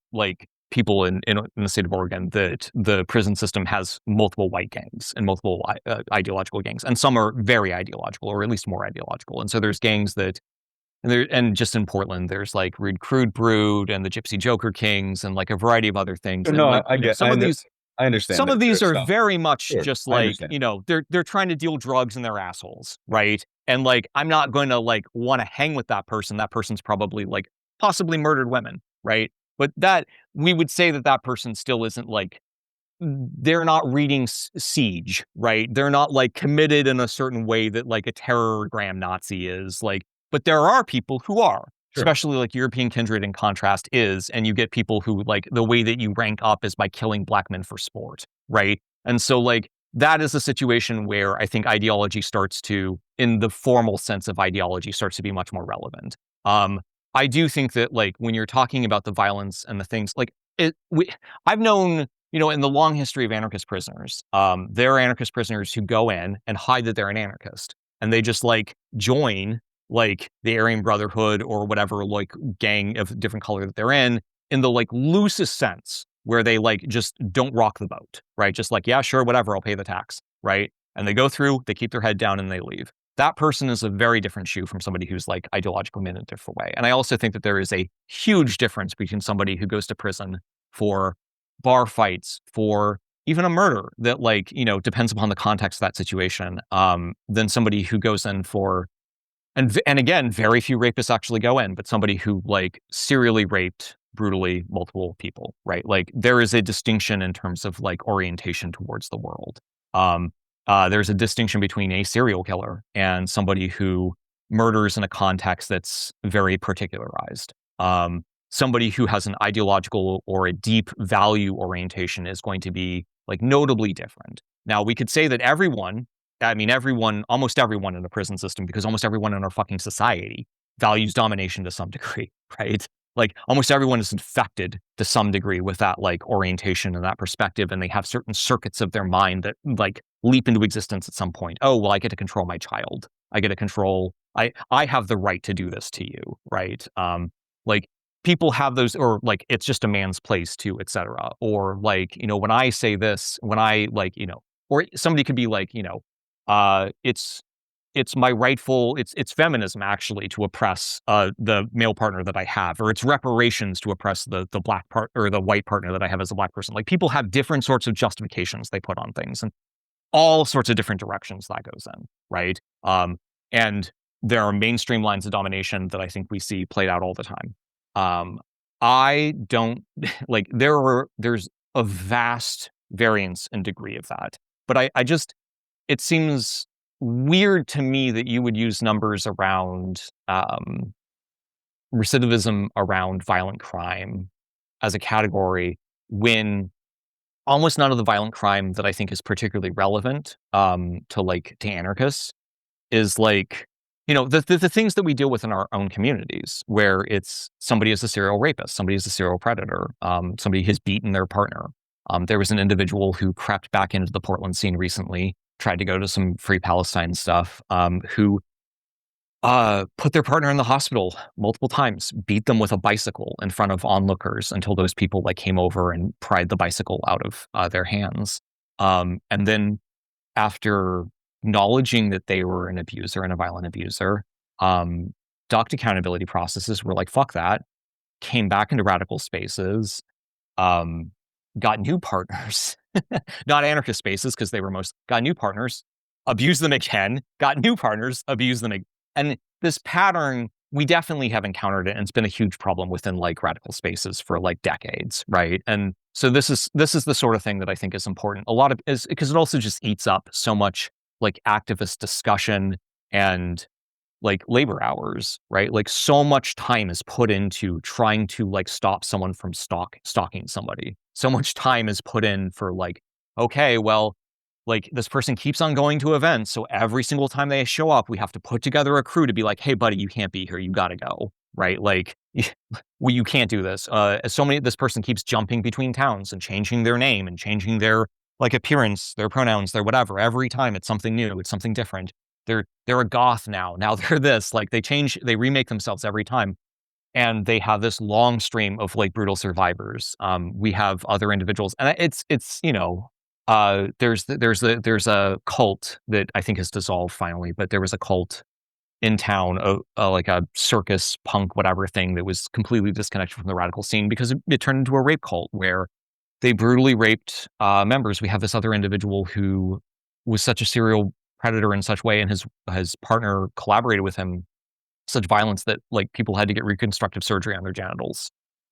people in the state of Oregon that the prison system has multiple white gangs and multiple ideological gangs, and some are very ideological, or at least more ideological. And so there's gangs that and just in Portland, there's like Rude Crude Brood and the Gypsy Joker Kings and like a variety of other things. And No, like, I understand. some of these are stuff. very much Yeah, just I like, understand. they're trying to deal drugs and they're assholes, right? And like, I'm not going to like want to hang with that person. That person's probably like possibly murdered women, right? But that we would say that that person still isn't like, they're not reading Siege, right? They're not like committed in a certain way that like a terrorgram Nazi is like, but there are people who are, Sure. especially like European kindred in contrast is, and you get people who like the way that you rank up is by killing black men for sport, right? And so like that is a situation where I think ideology starts to, in the formal sense of ideology, starts to be much more relevant. I do think that like when you're talking about the violence and the things like I've known, in the long history of anarchist prisoners, there are anarchist prisoners who go in and hide that they're an anarchist, and they just like join like the Aryan Brotherhood or whatever like gang of different color that they're in the like loosest sense, where they like just don't rock the boat, right? Just like, yeah, sure, whatever, I'll pay the tax, right? And they go through, they keep their head down, and they leave. That person is a very different shoe from somebody who's like ideologically in a different way. And I also think that there is a huge difference between somebody who goes to prison for bar fights, for even a murder that like, depends upon the context of that situation, than somebody who goes in for, and again, very few rapists actually go in, but somebody who like serially raped brutally multiple people, right? Like there is a distinction in terms of like orientation towards the world. There's a distinction between a serial killer and somebody who murders in a context that's very particularized. Somebody who has an ideological or a deep value orientation is going to be like notably different. Now, we could say that almost everyone in the prison system, because almost everyone in our fucking society values domination to some degree, right? Like almost everyone is infected to some degree with that like orientation and that perspective, and they have certain circuits of their mind that like leap into existence at some point. Oh, well, I get to control my child. I get to control. I have the right to do this to you, right? Like people have those, or like it's just a man's place to, etc. Or like when I say this, when I like or somebody could be like it's my rightful, it's feminism actually to oppress the male partner that I have, or it's reparations to oppress the black part or the white partner that I have as a black person. Like people have different sorts of justifications they put on things, and all sorts of different directions that goes in, right? And there are mainstream lines of domination that I think we see played out all the time. I don't like there's a vast variance in degree of that, but I just, it seems weird to me that you would use numbers around recidivism around violent crime as a category when almost none of the violent crime that I think is particularly relevant to anarchists is like, the things that we deal with in our own communities, where it's somebody is a serial rapist, somebody is a serial predator, somebody has beaten their partner. There was an individual who crept back into the Portland scene recently, tried to go to some Free Palestine stuff, who put their partner in the hospital multiple times, beat them with a bicycle in front of onlookers until those people like came over and pried the bicycle out of their hands. And then after acknowledging that they were an abuser and a violent abuser, docked accountability processes were like, fuck that, came back into radical spaces, got new partners, not anarchist spaces because they were got new partners, abused them again, got new partners, abused them again. And this pattern, we definitely have encountered it, and it's been a huge problem within like radical spaces for like decades, right? And so this is the sort of thing that I think is important. A lot of is because it also just eats up so much like activist discussion and like labor hours, right? Like so much time is put into trying to like stop someone from stalking somebody. So much time is put in for like, okay, well, like this person keeps on going to events, so every single time they show up, we have to put together a crew to be like, hey, buddy, you can't be here, you gotta go, right? Like, well, you can't do this. This person keeps jumping between towns and changing their name and changing their like appearance, their pronouns, their whatever. Every time it's something new, it's something different. They're a goth now. Now they're this. Like they remake themselves every time. And they have this long stream of like brutal survivors. We have other individuals, and it's there's a cult that I think has dissolved finally, but there was a cult in town, like a circus punk whatever thing that was completely disconnected from the radical scene, because it turned into a rape cult where they brutally raped members. We have this other individual who was such a serial predator in such way, and his partner collaborated with him, such violence that like people had to get reconstructive surgery on their genitals.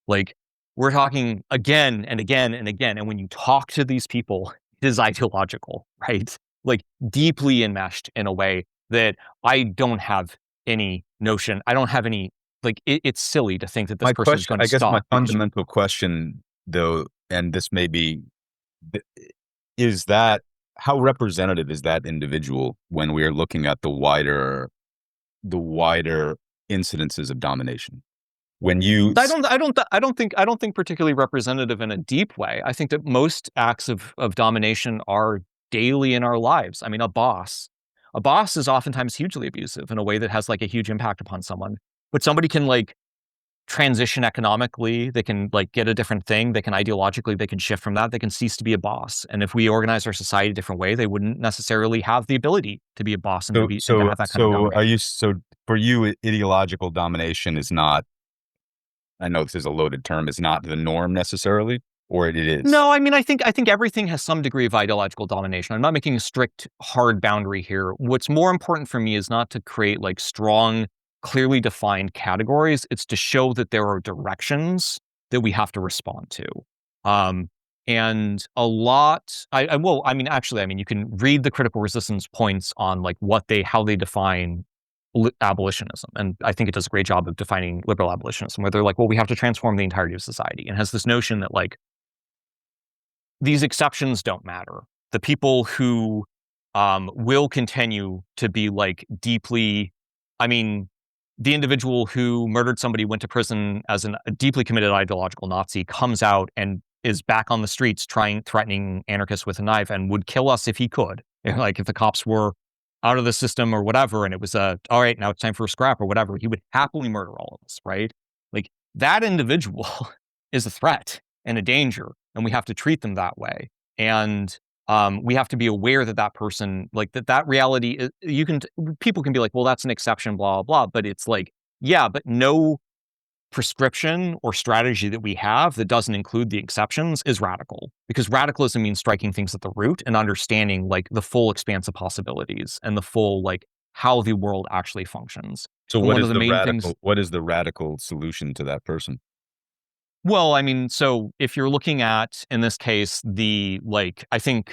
Like, we're talking again and again and again. And when you talk to these people, it is ideological, right? Like deeply enmeshed in a way that I don't have any notion. I don't have any, like, it's silly to think that this person is going to I guess stop. my fundamental question, though, and this may be, is that how representative is that individual when we are looking at the wider incidences of domination? When you, I don't think particularly representative in a deep way. I think that most acts of domination are daily in our lives. I mean, a boss is oftentimes hugely abusive in a way that has like a huge impact upon someone. But somebody can like transition economically, they can like get a different thing, they can ideologically, they can shift from that, they can cease to be a boss. And if we organize our society a different way, they wouldn't necessarily have the ability to be a boss and to have that kind of domination. so for you, ideological domination is not, I know this is a loaded term, is not the norm necessarily, or it is? No, I mean, I think everything has some degree of ideological domination. I'm not making a strict, hard boundary here. What's more important for me is not to create like strong, clearly defined categories. It's to show that there are directions that we have to respond to. And a lot, I mean, you can read the critical resistance points on like how they define abolitionism. And I think it does a great job of defining liberal abolitionism, where they're like, well, we have to transform the entirety of society, and has this notion that like, these exceptions don't matter. The people who will continue to be like deeply, I mean, the individual who murdered somebody, went to prison as a deeply committed ideological Nazi, comes out and is back on the streets threatening anarchists with a knife and would kill us if he could. Like if the cops were out of the system or whatever, and it was all right, now it's time for a scrap or whatever, he would happily murder all of us, right? Like that individual is a threat and a danger, and we have to treat them that way. And we have to be aware that that person, like that reality is, people can be like, well, that's an exception, blah, blah, blah. But it's like, yeah, but no prescription or strategy that we have that doesn't include the exceptions is radical, because radicalism means striking things at the root and understanding like the full expanse of possibilities and the full, like how the world actually functions. So And what one is of the main things, what is the radical solution to that person? well, I mean, so if you're looking at, in this case, I think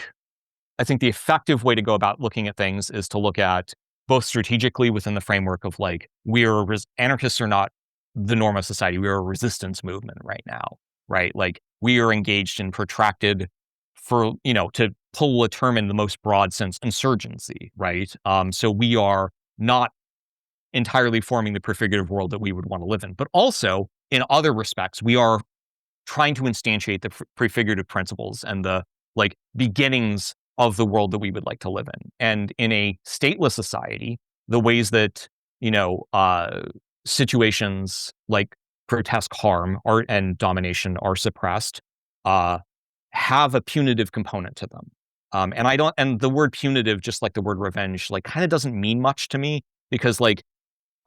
the effective way to go about looking at things is to look at both strategically within the framework of like, anarchists are not the norm of society. We are a resistance movement right now, right? Like we are engaged in protracted, to pull a term in the most broad sense, insurgency, right? So we are not entirely forming the prefigurative world that we would want to live in, but also in other respects, we are trying to instantiate the prefigurative principles and the like beginnings of the world that we would like to live in. And in a stateless society, the ways that, situations like grotesque harm and domination are suppressed, have a punitive component to them. And the word punitive, just like the word revenge, like kind of doesn't mean much to me, because like,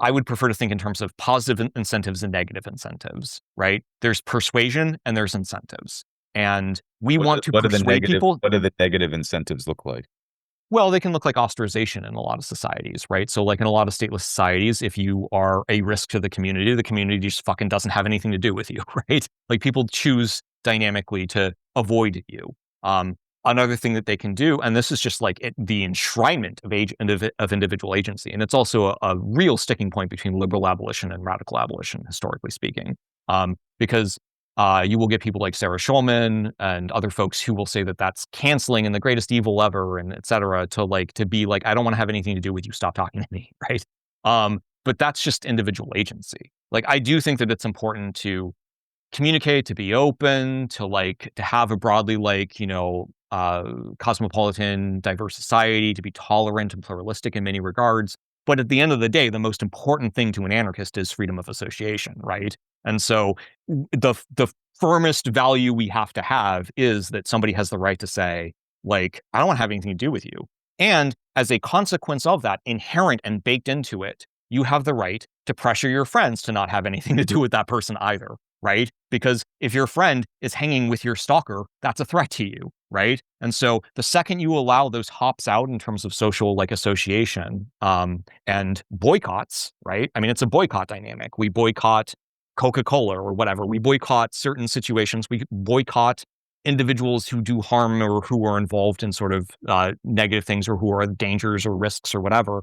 I would prefer to think in terms of positive incentives and negative incentives, right? There's persuasion and there's incentives. And we want to persuade people. What do the negative incentives look like? Well, they can look like ostracization in a lot of societies, right? So like in a lot of stateless societies, if you are a risk to the community just fucking doesn't have anything to do with you, right? Like people choose dynamically to avoid you. Another thing that they can do, and this is just like the enshrinement of individual agency, and it's also a real sticking point between liberal abolition and radical abolition, historically speaking, because you will get people like Sarah Schulman and other folks who will say that that's canceling and the greatest evil ever, and et cetera, to be like, I don't want to have anything to do with you, stop talking to me, right? But that's just individual agency. Like, I do think that it's important to communicate, to be open, to have a broadly cosmopolitan, diverse society, to be tolerant and pluralistic in many regards. But at the end of the day, the most important thing to an anarchist is freedom of association, right? And so the firmest value we have to have is that somebody has the right to say, like, I don't want to have anything to do with you. And as a consequence of that, inherent and baked into it, you have the right to pressure your friends to not have anything to do with that person either, right? Because if your friend is hanging with your stalker, that's a threat to you, right? And so the second you allow those hops out in terms of social like association and boycotts, right? I mean, it's a boycott dynamic. We boycott Coca-Cola or whatever. We boycott certain situations. We boycott individuals who do harm or who are involved in sort of negative things or who are dangers or risks or whatever.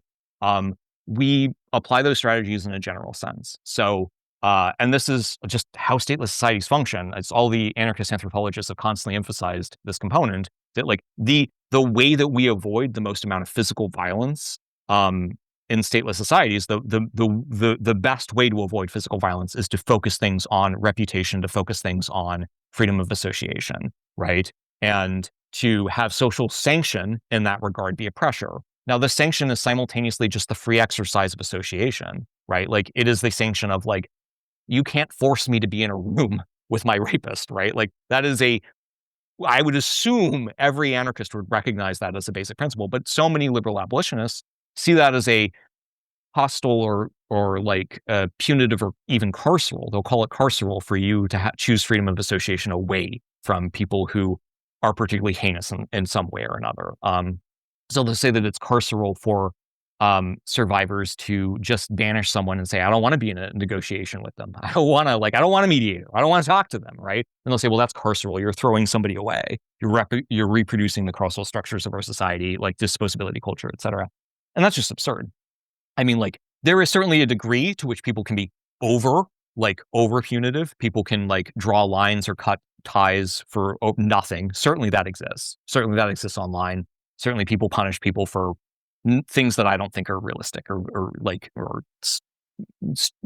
We apply those strategies in a general sense. So, and this is just how stateless societies function. It's all the anarchist anthropologists have constantly emphasized this component that like the way that we avoid the most amount of physical violence in stateless societies, the best way to avoid physical violence is to focus things on reputation, to focus things on freedom of association, right? And to have social sanction in that regard be a pressure. Now, the sanction is simultaneously just the free exercise of association, right? Like it is the sanction of like, you can't force me to be in a room with my rapist, right? Like that is I would assume every anarchist would recognize that as a basic principle, but so many liberal abolitionists see that as a hostile or like punitive or even carceral. They'll call it carceral for you to choose freedom of association away from people who are particularly heinous in some way or another. So they'll say that it's carceral for survivors to just banish someone and say, I don't want to be in a negotiation with them. I don't want to mediate. I don't want to talk to them, right? And they'll say, well, that's carceral. You're throwing somebody away. You're reproducing the carceral structures of our society, like disposability culture, et cetera. And that's just absurd. I mean, like, there is certainly a degree to which people can be over punitive. People can like draw lines or cut ties for nothing. Certainly that exists. Certainly that exists online. Certainly people punish people for things that I don't think are realistic or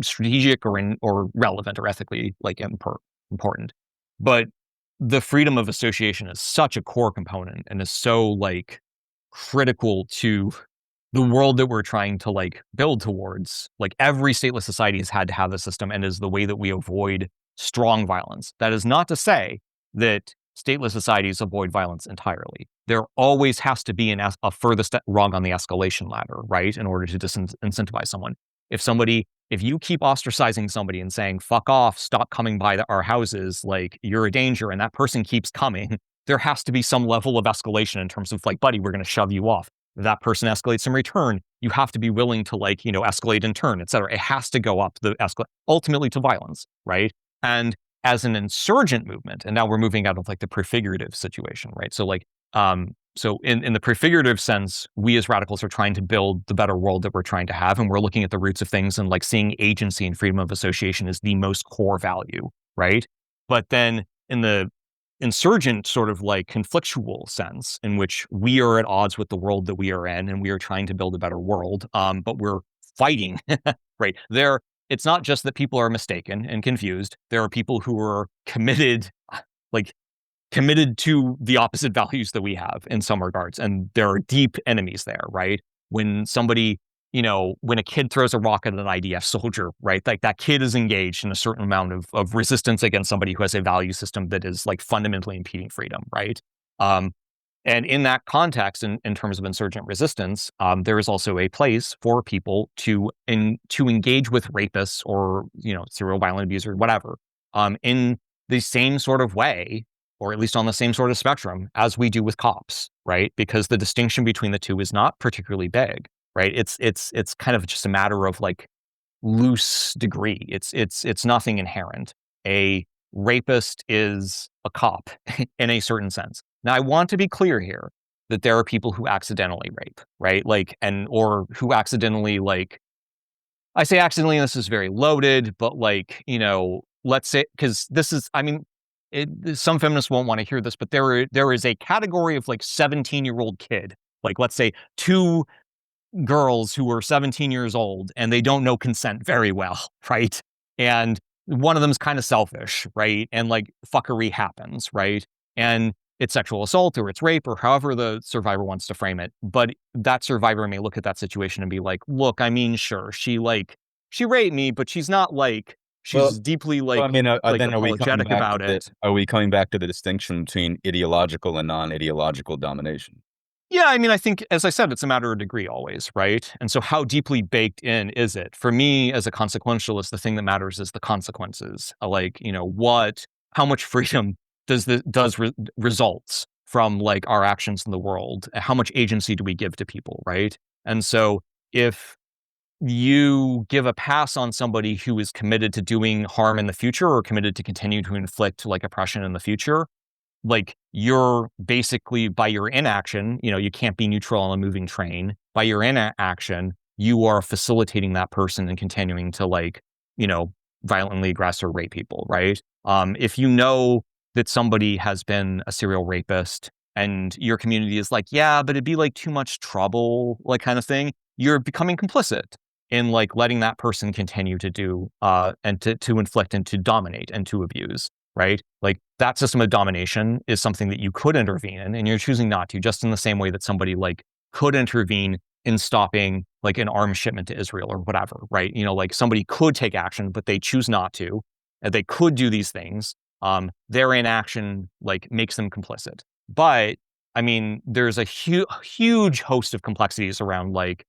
strategic or relevant or ethically like important. But the freedom of association is such a core component and is so like critical to the world that we're trying to like build towards. Like every stateless society has had to have the system and is the way that we avoid strong violence. That is not to say that stateless societies avoid violence entirely. There always has to be a further step rung on the escalation ladder, right? In order to disincentivize someone. If you keep ostracizing somebody and saying, fuck off, stop coming by our houses, like you're a danger, and that person keeps coming, there has to be some level of escalation in terms of like, buddy, we're going to shove you off. That person escalates in return. You have to be willing to like, escalate in turn, et cetera. It has to go up ultimately to violence, right? And as an insurgent movement, and now we're moving out of like the prefigurative situation, right? So like, so in the prefigurative sense, we as radicals are trying to build the better world that we're trying to have. And we're looking at the roots of things and like seeing agency and freedom of association is the most core value, right? But then in the insurgent sort of like conflictual sense in which we are at odds with the world that we are in and we are trying to build a better world, but we're fighting, right? It's not just that people are mistaken and confused. There are people who are committed to the opposite values that we have in some regards. And there are deep enemies there, right? When somebody, when a kid throws a rock at an IDF soldier, right? Like that kid is engaged in a certain amount of resistance against somebody who has a value system that is like fundamentally impeding freedom, right? And in that context, in terms of insurgent resistance, there is also a place for people to engage with rapists or, serial violent abusers, whatever, in the same sort of way, or at least on the same sort of spectrum as we do with cops, right? Because the distinction between the two is not particularly big, right? It's kind of just a matter of like loose degree. It's nothing inherent. A rapist is a cop in a certain sense. Now, I want to be clear here that there are people who accidentally rape, right? Like, or who accidentally like, I say accidentally, and this is very loaded, but like, let's say, because this is, some feminists won't want to hear this, but there is a category of like 17-year-old kid, like let's say two girls who are 17 years old and they don't know consent very well, right? And one of them is kind of selfish, right? And like fuckery happens, right? And it's sexual assault or it's rape or however the survivor wants to frame it. But that survivor may look at that situation and be like, look, sure, she raped me, but she's not like, she's deeply like, then apologetic about it. Are we coming back to the distinction between ideological and non-ideological domination? Yeah, I mean, I think, as I said, it's a matter of degree always, right? And so how deeply baked in is it? For me, as a consequentialist, the thing that matters is the consequences. Like, how much freedom results from like our actions in the world? How much agency do we give to people, right? And so if you give a pass on somebody who is committed to doing harm in the future or committed to continue to inflict like oppression in the future, like you're basically, by your inaction, you can't be neutral on a moving train. By your inaction, you are facilitating that person and continuing to like, violently aggress or rape people, right? If you know that somebody has been a serial rapist and your community is like, yeah, but it'd be like too much trouble, like kind of thing, you're becoming complicit in like letting that person continue to do and to inflict and to dominate and to abuse. Right? Like that system of domination is something that you could intervene in, and you're choosing not to, just in the same way that somebody like could intervene in stopping like an arms shipment to Israel or whatever, right? Like somebody could take action, but they choose not to. And they could do these things. Their inaction like makes them complicit. But I mean, there's a huge host of complexities around like,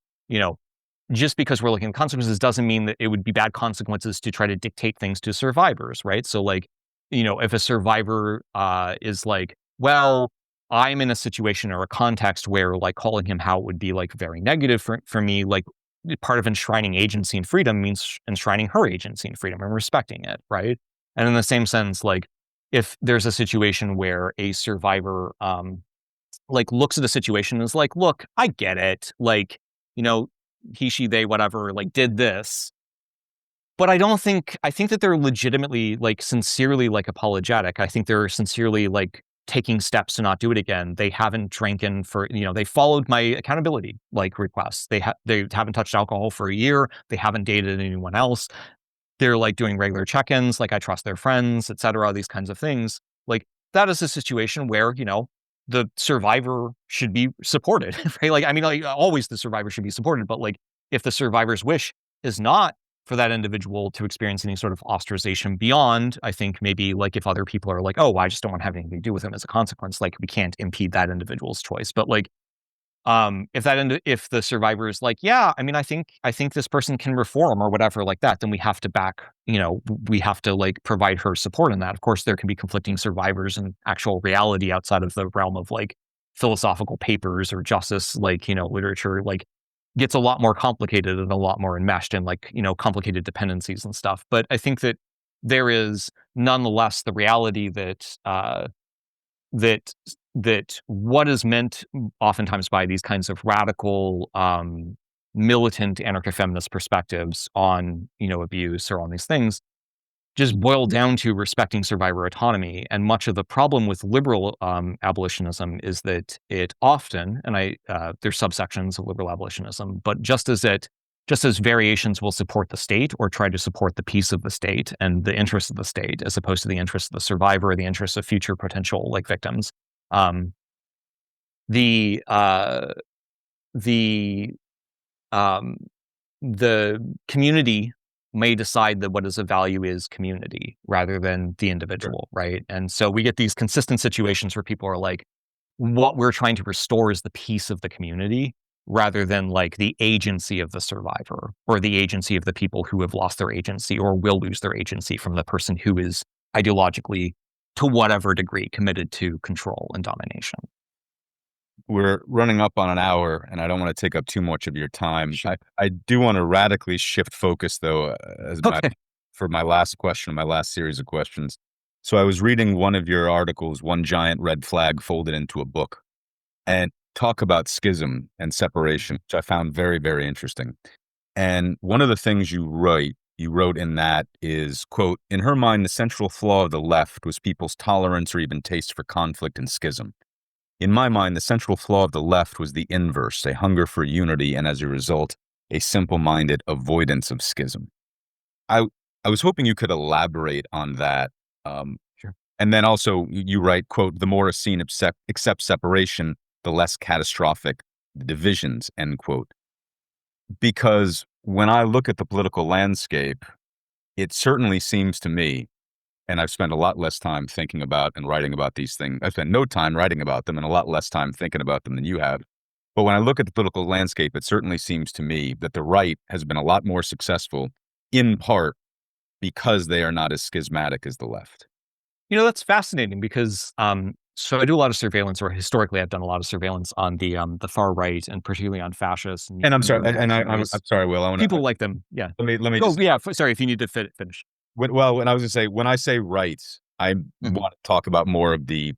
just because we're looking at consequences doesn't mean that it would be bad consequences to try to dictate things to survivors, right? So like, if a survivor is like, well, I'm in a situation or a context where like calling him out would be like very negative for me, like part of enshrining agency and freedom means enshrining her agency and freedom and respecting it, right? And in the same sense, like if there's a situation where a survivor like looks at a situation and is like, look, I get it, like, he, she, they, whatever, like did this. But I think that they're legitimately, like, sincerely, like, apologetic. I think they're sincerely, like, taking steps to not do it again. They haven't drinking for, they followed my accountability, like, requests. They haven't touched alcohol for a year. They haven't dated anyone else. They're, like, doing regular check-ins, like, I trust their friends, et cetera, these kinds of things. Like, that is a situation where, the survivor should be supported, right? Like, I mean, like, always the survivor should be supported, but, like, if the survivor's wish is not for that individual to experience any sort of ostracization beyond, I think maybe like if other people are like, oh, I just don't want to have anything to do with him as a consequence, like we can't impede that individual's choice. But like, if the survivor is like, yeah, I mean, I think this person can reform or whatever like that, then we have to we have to like provide her support in that. Of course, there can be conflicting survivors and actual reality outside of the realm of like philosophical papers or justice, like, literature, like gets a lot more complicated and a lot more enmeshed in like, complicated dependencies and stuff. But I think that there is nonetheless the reality that, that what is meant oftentimes by these kinds of radical, militant anarcho-feminist perspectives on, abuse or on these things just boil down to respecting survivor autonomy. And much of the problem with liberal abolitionism is that it often, and there's subsections of liberal abolitionism, but just as variations will support the state or try to support the peace of the state and the interests of the state, as opposed to the interests of the survivor or the interests of future potential like victims, the the um, the community may decide that what is of value is community rather than the individual, right? And so we get these consistent situations where people are like, what we're trying to restore is the peace of the community rather than like the agency of the survivor or the agency of the people who have lost their agency or will lose their agency from the person who is ideologically, to whatever degree, committed to control and domination. We're running up on an hour, and I don't want to take up too much of your time. Sure. I do want to radically shift focus, though, for my last question, my last series of questions. So I was reading one of your articles, One Giant Red Flag Folded into a Book, and talk about schism and separation, which I found very, very interesting. And one of the things you wrote in that is, quote, in her mind, the central flaw of the left was people's tolerance or even taste for conflict and schism. In my mind, the central flaw of the left was the inverse, a hunger for unity, and as a result, a simple-minded avoidance of schism. I was hoping you could elaborate on that. Sure. And then also, you write, quote, the more a scene accepts separation, the less catastrophic the divisions, end quote. Because when I look at the political landscape, it certainly seems to me, and I've spent a lot less time thinking about and writing about these things. I've spent no time writing about them and a lot less time thinking about them than you have. But when I look at the political landscape, it certainly seems to me that the right has been a lot more successful, in part because they are not as schismatic as the left. That's fascinating because so I do a lot of surveillance, or historically I've done a lot of surveillance on the far right, and particularly on fascists and And I'm sorry, I'm revolutionaries. sorry, Will. I want People to like them. Yeah. let me Oh, just yeah. Sorry, if you need to finish. when I was going to say, when I say right, I Mhm. want to talk about more of the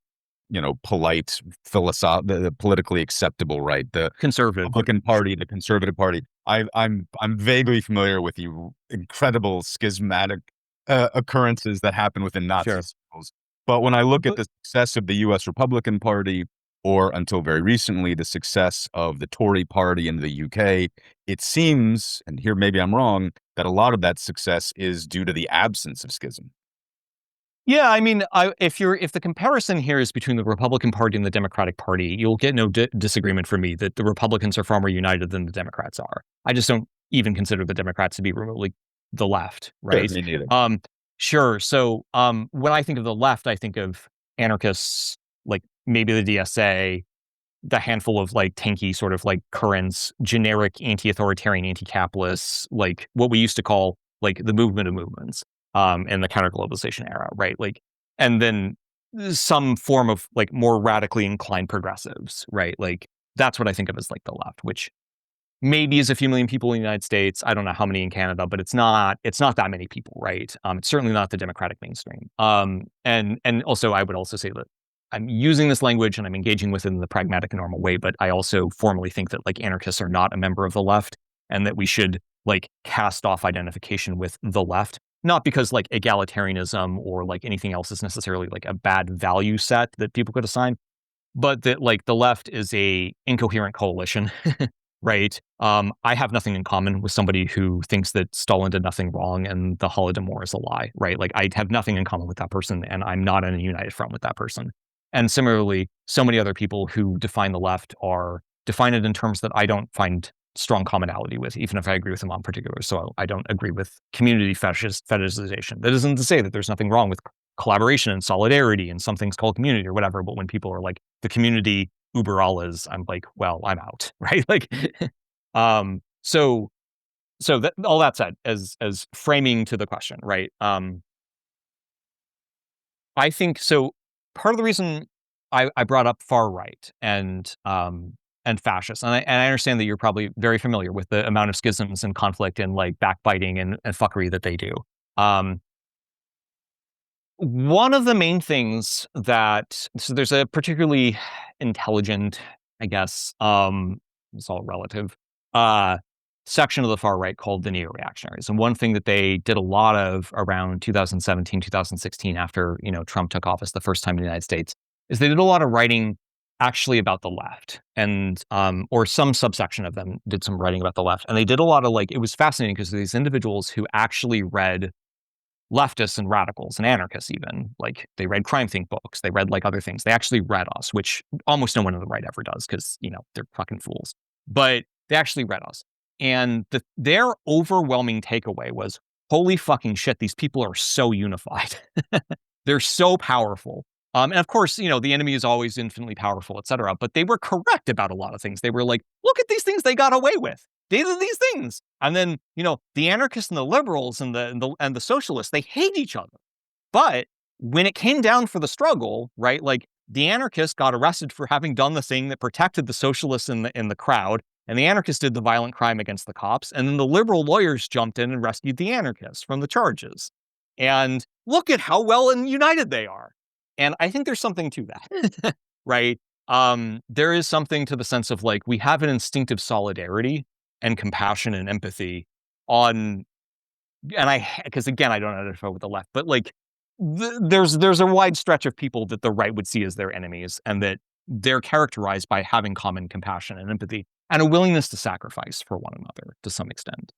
polite the politically acceptable right, the Conservative. Yeah. Republican Party, the Conservative Party. I'm vaguely familiar with the incredible schismatic occurrences that happen within Nazi Sure. circles. But when I look at But the success of the U.S. Republican Party, or until very recently, the success of the Tory Party in the UK, it seems, and here maybe I'm wrong, that a lot of that success is due to the absence of schism. yeah, I mean, if the comparison here is between the Republican Party and the Democratic Party, you'll get no disagreement from me that the Republicans are far more united than the Democrats are. I just don't even consider the Democrats to be remotely the left, Sure, right? me neither. Sure. So, when I think of the left, I think of anarchists, like maybe the DSA, the handful of like tanky sort of like currents, generic anti-authoritarian, anti-capitalists, like what we used to call like the movement of movements, in the counter-globalization era, right? Like, and then some form of like more radically inclined progressives, right? Like that's what I think of as like the left, which maybe is a few million people in the United States. I don't know how many in Canada, but it's not that many people, right? It's certainly not the Democratic mainstream. And also I would also say that I'm using this language and I'm engaging with it in the pragmatic and normal way, but I also formally think that like anarchists are not a member of the left, and that we should like cast off identification with the left. Not because like egalitarianism or like anything else is necessarily like a bad value set that people could assign, but that like the left is a incoherent coalition, right? I have nothing in common with somebody who thinks that Stalin did nothing wrong and the Holodomor is a lie, right? Like I have nothing in common with that person, and I'm not in a united front with that person. And similarly, so many other people who define the left are define it in terms that I don't find strong commonality with, even if I agree with them on particulars. So I don't agree with community fetishization. That isn't to say that there's nothing wrong with collaboration and solidarity and some things called community or whatever. But when people are like the community uber allahs, I'm like, well, I'm out, right? Like, so that all that said, as framing to the question, right? I think so. Part of the reason I brought up far right and fascist, and I understand that you're probably very familiar with the amount of schisms and conflict and like backbiting and fuckery that they do. Um, One of the main things that so there's a particularly intelligent, I guess, it's all relative, uh, section of the far right called the neo-reactionaries. And one thing that they did a lot of around 2017, 2016, after, Trump took office the first time in the United States, is they did a lot of writing actually about the left. And or some subsection of them did some writing about the left. And they did a lot of like, it was fascinating because these individuals who actually read leftists and radicals and anarchists, even like they read crime think books, they read like other things, they actually read us, which almost no one on the right ever does because they're fucking fools, but they actually read us. And their overwhelming takeaway was, holy fucking shit, these people are so unified. They're so powerful. And of course, the enemy is always infinitely powerful, etc. But they were correct about a lot of things. They were like, look at these things they got away with. They did these things. And then, the anarchists and the liberals and the socialists, they hate each other. But when it came down for the struggle, right, like the anarchists got arrested for having done the thing that protected the socialists in the crowd, and the anarchists did the violent crime against the cops, and then the liberal lawyers jumped in and rescued the anarchists from the charges. And look at how well and united they are. And I think there's something to that, right? There is something to the sense of like we have an instinctive solidarity and compassion and empathy on, and because again, I don't identify with the left, but like there's a wide stretch of people that the right would see as their enemies, and that they're characterized by having common compassion and empathy and a willingness to sacrifice for one another to some extent.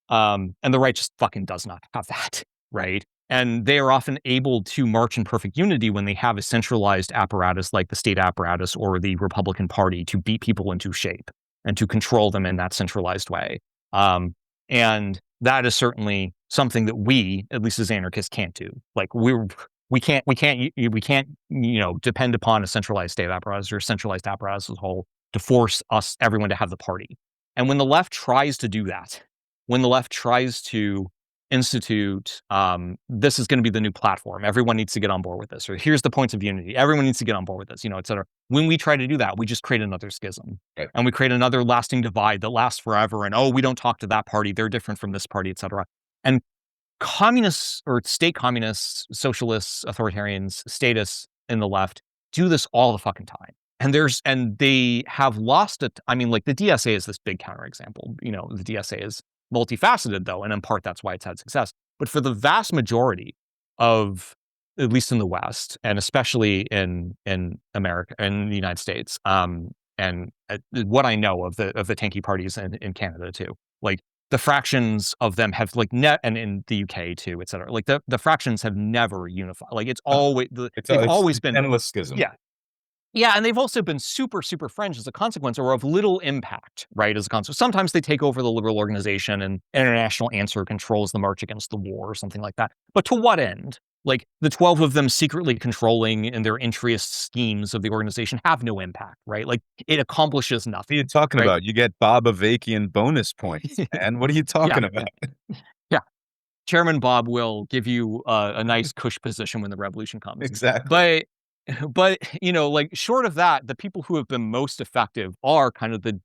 And the right just fucking does not have that, right? And they are often able to march in perfect unity when they have a centralized apparatus like the state apparatus or the Republican Party to beat people into shape and to control them in that centralized way. And that is certainly something that we, at least as anarchists, can't do. Like we can't depend upon a centralized state apparatus or a centralized apparatus as a whole to force everyone to have the party. And when the left tries to do that, when the left tries to institute, this is going to be the new platform, everyone needs to get on board with this, or here's the points of unity, everyone needs to get on board with this, et cetera. When we try to do that, we just create another schism. Right. And we create another lasting divide that lasts forever. And, we don't talk to that party, they're different from this party, et cetera. And communists or state communists, socialists, authoritarians, statists in the left do this all the fucking time. And they have lost it. I mean, like the DSA is this big counterexample. The DSA is multifaceted though, and in part that's why it's had success. But for the vast majority of, at least in the West, and especially in America, in the United States, and what I know of the tanky parties in Canada too, like the fractions of them have like and in the UK too, et cetera. Like the fractions have never unified. Like it's always they've always been endless schism. Yeah. Yeah, and they've also been super, super fringe as a consequence, or of little impact, right, as a consequence. Sometimes they take over the liberal organization and International Answer controls the march against the war or something like that. But to what end? Like the 12 of them secretly controlling in their interest schemes of the organization have no impact, right? Like it accomplishes nothing. What are you talking about? You get Bob Avakian bonus points, and what are you talking about? Yeah. Chairman Bob will give you a nice cush position when the revolution comes. Exactly. But like short of that, the people who have been most effective are kind of the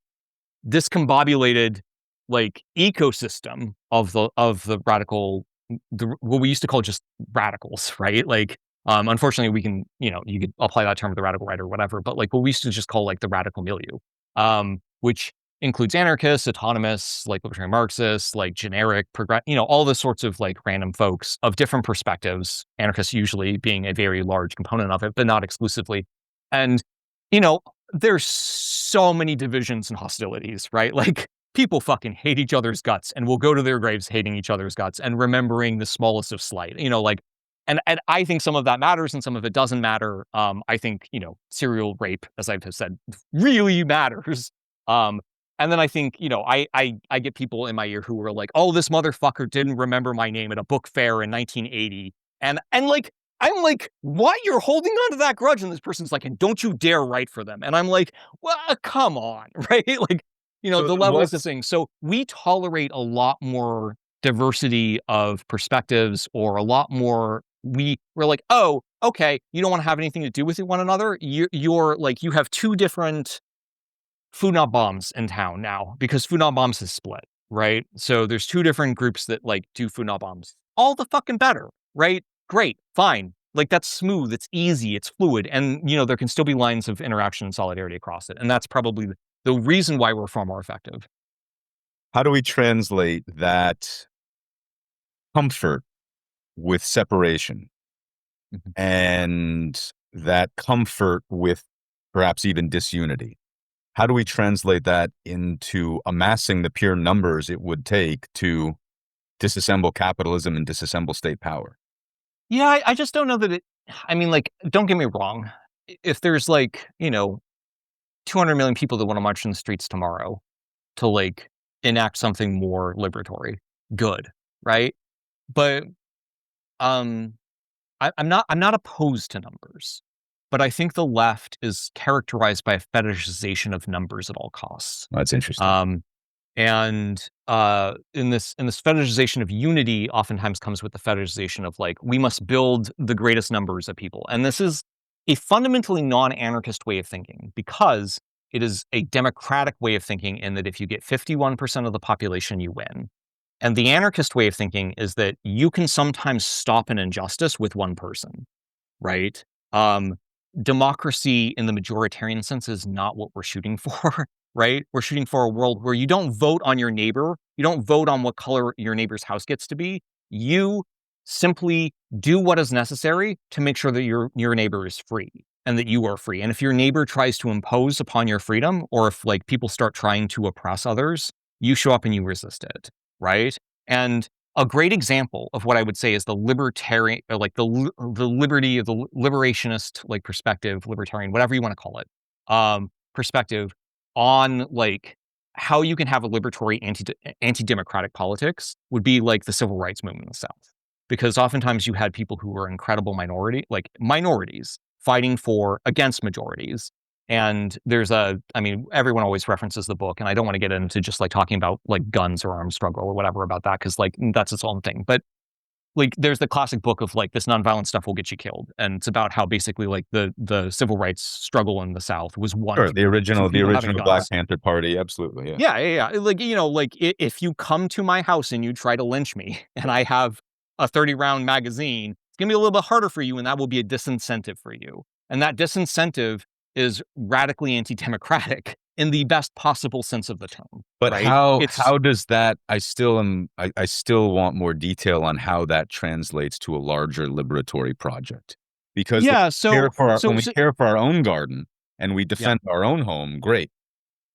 discombobulated like ecosystem of the radical, what we used to call just radicals, right? Like, unfortunately, we can you could apply that term to the radical right or whatever, but like what we used to just call like the radical milieu, which includes anarchists, autonomists, like libertarian Marxists, like generic, all the sorts of like random folks of different perspectives, anarchists usually being a very large component of it, but not exclusively. And, there's so many divisions and hostilities, right? Like people fucking hate each other's guts and will go to their graves hating each other's guts and remembering the smallest of slight, like, and I think some of that matters and some of it doesn't matter. I think, serial rape, as I've said, really matters. And then I think, I get people in my ear who are like, oh, this motherfucker didn't remember my name at a book fair in 1980. And like, I'm like, what? You're holding on to that grudge? And this person's like, and don't you dare write for them. And I'm like, well, come on, right? Like, So the levels of things. So we tolerate a lot more diversity of perspectives, or a lot more, we're like, oh, okay, you don't want to have anything to do with one another. You're like, you have two different Food Not Bombs in town now, because Food Not Bombs is split, right? So there's two different groups that like do Food Not Bombs. All the fucking better, right? Great, fine. Like that's smooth, it's easy, it's fluid, and there can still be lines of interaction and solidarity across it. And that's probably the reason why we're far more effective. How do we translate that comfort with separation and that comfort with perhaps even disunity? How do we translate that into amassing the pure numbers it would take to disassemble capitalism and disassemble state power? Yeah, I just don't know that like, don't get me wrong. If there's like, 200 million people that want to march in the streets tomorrow to like enact something more liberatory, good, right? But I'm not opposed to numbers, but I think the left is characterized by a fetishization of numbers at all costs. That's interesting. And in this fetishization of unity oftentimes comes with the fetishization of like, we must build the greatest numbers of people. And this is a fundamentally non-anarchist way of thinking, because it is a democratic way of thinking, in that if you get 51% of the population, you win. And the anarchist way of thinking is that you can sometimes stop an injustice with one person, right? Democracy in the majoritarian sense is not what we're shooting for, right? We're shooting for a world where you don't vote on your neighbor. You don't vote on what color your neighbor's house gets to be. You simply do what is necessary to make sure that your neighbor is free and that you are free. And if your neighbor tries to impose upon your freedom, or if like people start trying to oppress others, you show up and you resist it, right? And a great example of what I would say is the libertarian, or like the liberty of the liberationist, like perspective, libertarian, whatever you want to call it, perspective on like how you can have a liberatory anti-democratic politics would be like the civil rights movement in the South. Because oftentimes you had people who were incredible minorities fighting against majorities. And everyone always references the book, and I don't want to get into just like talking about like guns or armed struggle or whatever about that, because like that's its own thing. But like there's the classic book of like, this nonviolent stuff will get you killed, and it's about how basically like the civil rights struggle in the South was won Sure, the through original people having Black guns. Panther Party, absolutely, yeah. Yeah. Like, if you come to my house and you try to lynch me and I have a 30-round magazine, it's gonna be a little bit harder for you, and that will be a disincentive for you. And that disincentive is radically anti-democratic in the best possible sense of the term. But right? how does that? I still want more detail on how that translates to a larger liberatory project. Because Yeah, when we care for our own garden and we defend our own home, great.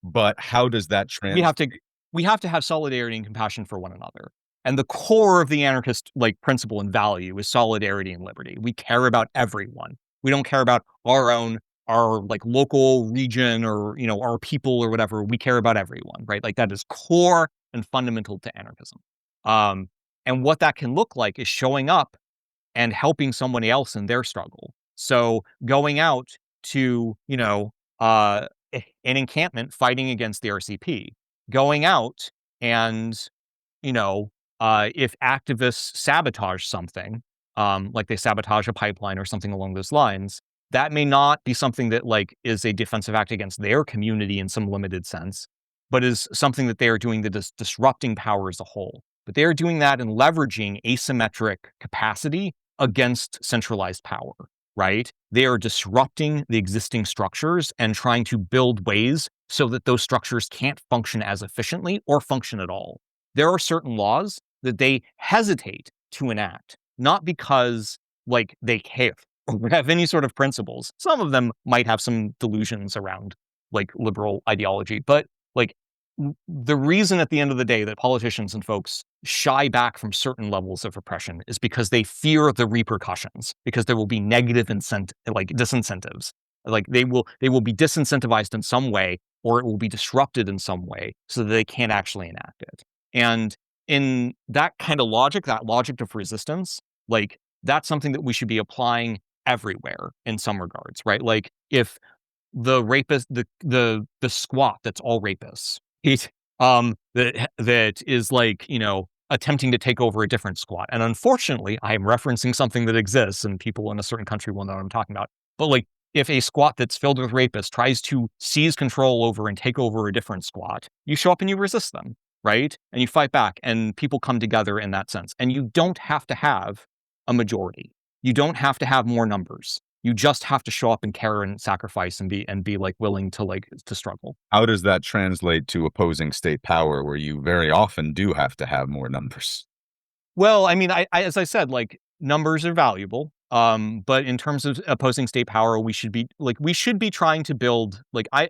But how does that translate? we have to have solidarity and compassion for one another. And the core of the anarchist like principle and value is solidarity and liberty. We care about everyone. We don't care about our like local region or our people or whatever. We care about everyone, right? Like that is core and fundamental to anarchism. And what that can look like is showing up and helping somebody else in their struggle. So going out to, an encampment fighting against the RCP, going out and, if activists sabotage something, like they sabotage a pipeline or something along those lines, that may not be something that like is a defensive act against their community in some limited sense, but is something that they are doing that is disrupting power as a whole. But they are doing that and leveraging asymmetric capacity against centralized power, right? They are disrupting the existing structures and trying to build ways so that those structures can't function as efficiently or function at all. There are certain laws that they hesitate to enact, not because like they care or have any sort of principles. Some of them might have some delusions around like liberal ideology, but like the reason at the end of the day that politicians and folks shy back from certain levels of repression is because they fear the repercussions, because there will be negative disincentives. Like they will be disincentivized in some way, or it will be disrupted in some way so that they can't actually enact it. And in that kind of logic, that logic of resistance, like that's something that we should be applying everywhere in some regards, right? Like if the rapist, the squat that's all rapists, that is like, attempting to take over a different squat. And unfortunately, I am referencing something that exists and people in a certain country will know what I'm talking about. But like if a squat that's filled with rapists tries to seize control over and take over a different squat, you show up and you resist them, right? And you fight back and people come together in that sense. And you don't have to have a majority. You don't have to have more numbers. You just have to show up and care and sacrifice and be like willing to struggle. How does that translate to opposing state power, where you very often do have to have more numbers? Well, I mean, I as I said, like numbers are valuable. But in terms of opposing state power, we should be trying to build like I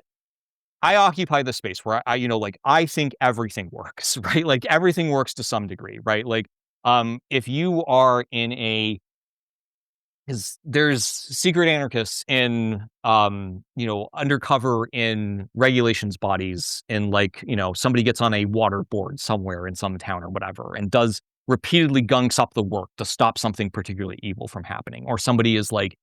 occupy the space where I think everything works, right? Like everything works to some degree, right? Like if you are in a because there's secret anarchists in undercover in regulations bodies, and like somebody gets on a water board somewhere in some town or whatever and does repeatedly gunks up the work to stop something particularly evil from happening, or somebody is like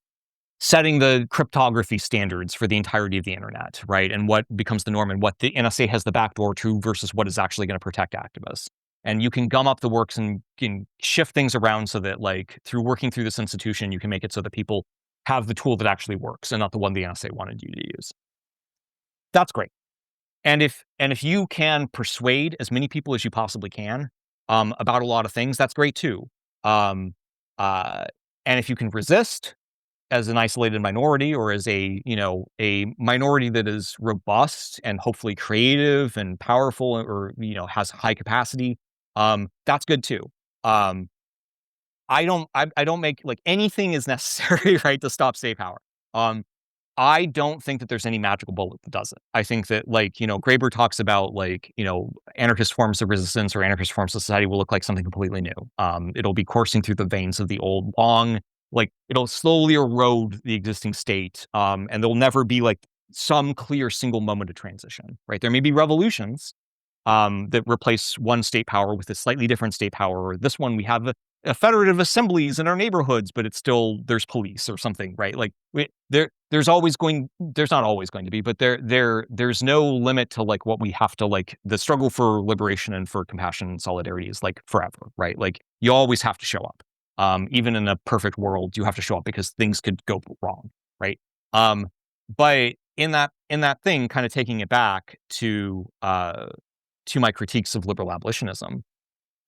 setting the cryptography standards for the entirety of the internet, right? And what becomes the norm and what the NSA has the backdoor to versus what is actually going to protect activists. And you can gum up the works and can shift things around so that like through working through this institution, you can make it so that people have the tool that actually works and not the one the NSA wanted you to use. That's great. And if you can persuade as many people as you possibly can about a lot of things, that's great too. And if you can resist as an isolated minority, or as a minority that is robust and hopefully creative and powerful, or has high capacity, that's good too. I don't make like anything is necessary right to stop state power. I don't think that there's any magical bullet that does it. I think that Graeber talks about anarchist forms of resistance or anarchist forms of society will look like something completely new. It'll be coursing through the veins of the old long, it'll slowly erode the existing state. And there'll never be like some clear single moment of transition, right? There may be revolutions that replace one state power with a slightly different state power, or this one we have federative assemblies in our neighborhoods, but it's still there's police or something, right? Like there's not always going to be, but there's no limit to like what we have to like the struggle for liberation and for compassion and solidarity is like forever, right? Like you always have to show up. Even in a perfect world, you have to show up because things could go wrong, right? But in that thing, kind of taking it back to my critiques of liberal abolitionism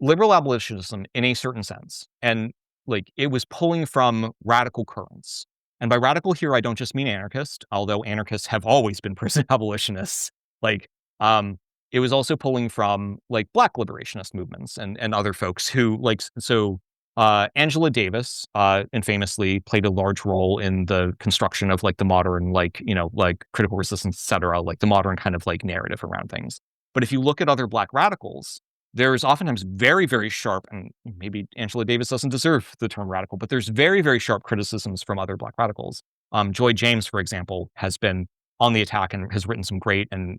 in a certain sense, and like it was pulling from radical currents. And by radical here, I don't just mean anarchist, although anarchists have always been prison abolitionists. Like, it was also pulling from like Black liberationist movements and other folks who like so. Angela Davis, and famously played a large role in the construction of like the modern, like like critical resistance, etc., like the modern kind of like narrative around things. But if you look at other Black radicals, there's oftentimes very, very sharp, and maybe Angela Davis doesn't deserve the term radical, but there's very, very sharp criticisms from other Black radicals. Joy James, for example, has been on the attack and has written some great and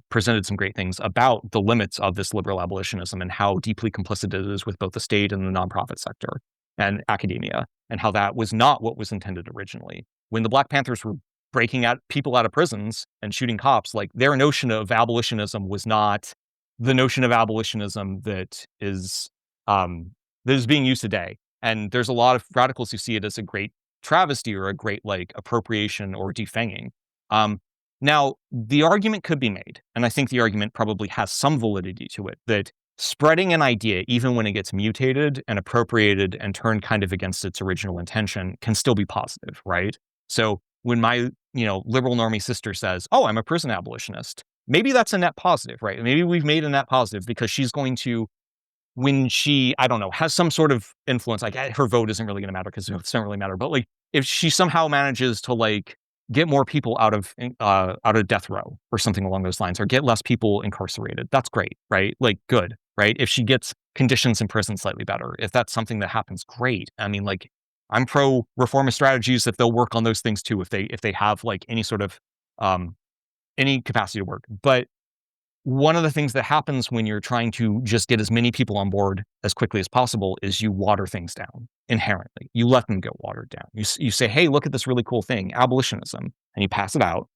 presented some great things about the limits of this liberal abolitionism and how deeply complicit it is with both the state and the nonprofit sector and academia, and how that was not what was intended originally. When the Black Panthers were breaking out people out of prisons and shooting cops, like their notion of abolitionism was not the notion of abolitionism that is being used today. And there's a lot of radicals who see it as a great travesty or a great like appropriation or defanging. Now, the argument could be made, and I think the argument probably has some validity to it, that spreading an idea, even when it gets mutated and appropriated and turned kind of against its original intention, can still be positive, right? So when my liberal normie sister says, "Oh, I'm a prison abolitionist," maybe that's a net positive, right? Maybe we've made a net positive because she's going to, when she, I don't know, has some sort of influence, like her vote isn't really going to matter because votes don't really matter. But like, if she somehow manages to like get more people out of death row or something along those lines, or get less people incarcerated, that's great, right? Like, good, right? If she gets conditions in prison slightly better, if that's something that happens, great. I mean, like, I'm pro reformist strategies if they'll work on those things too, if they have like any sort of any capacity to work. But one of the things that happens when you're trying to just get as many people on board as quickly as possible is you water things down inherently. You let them get watered down. You say, "Hey, look at this really cool thing, abolitionism," and you pass it out,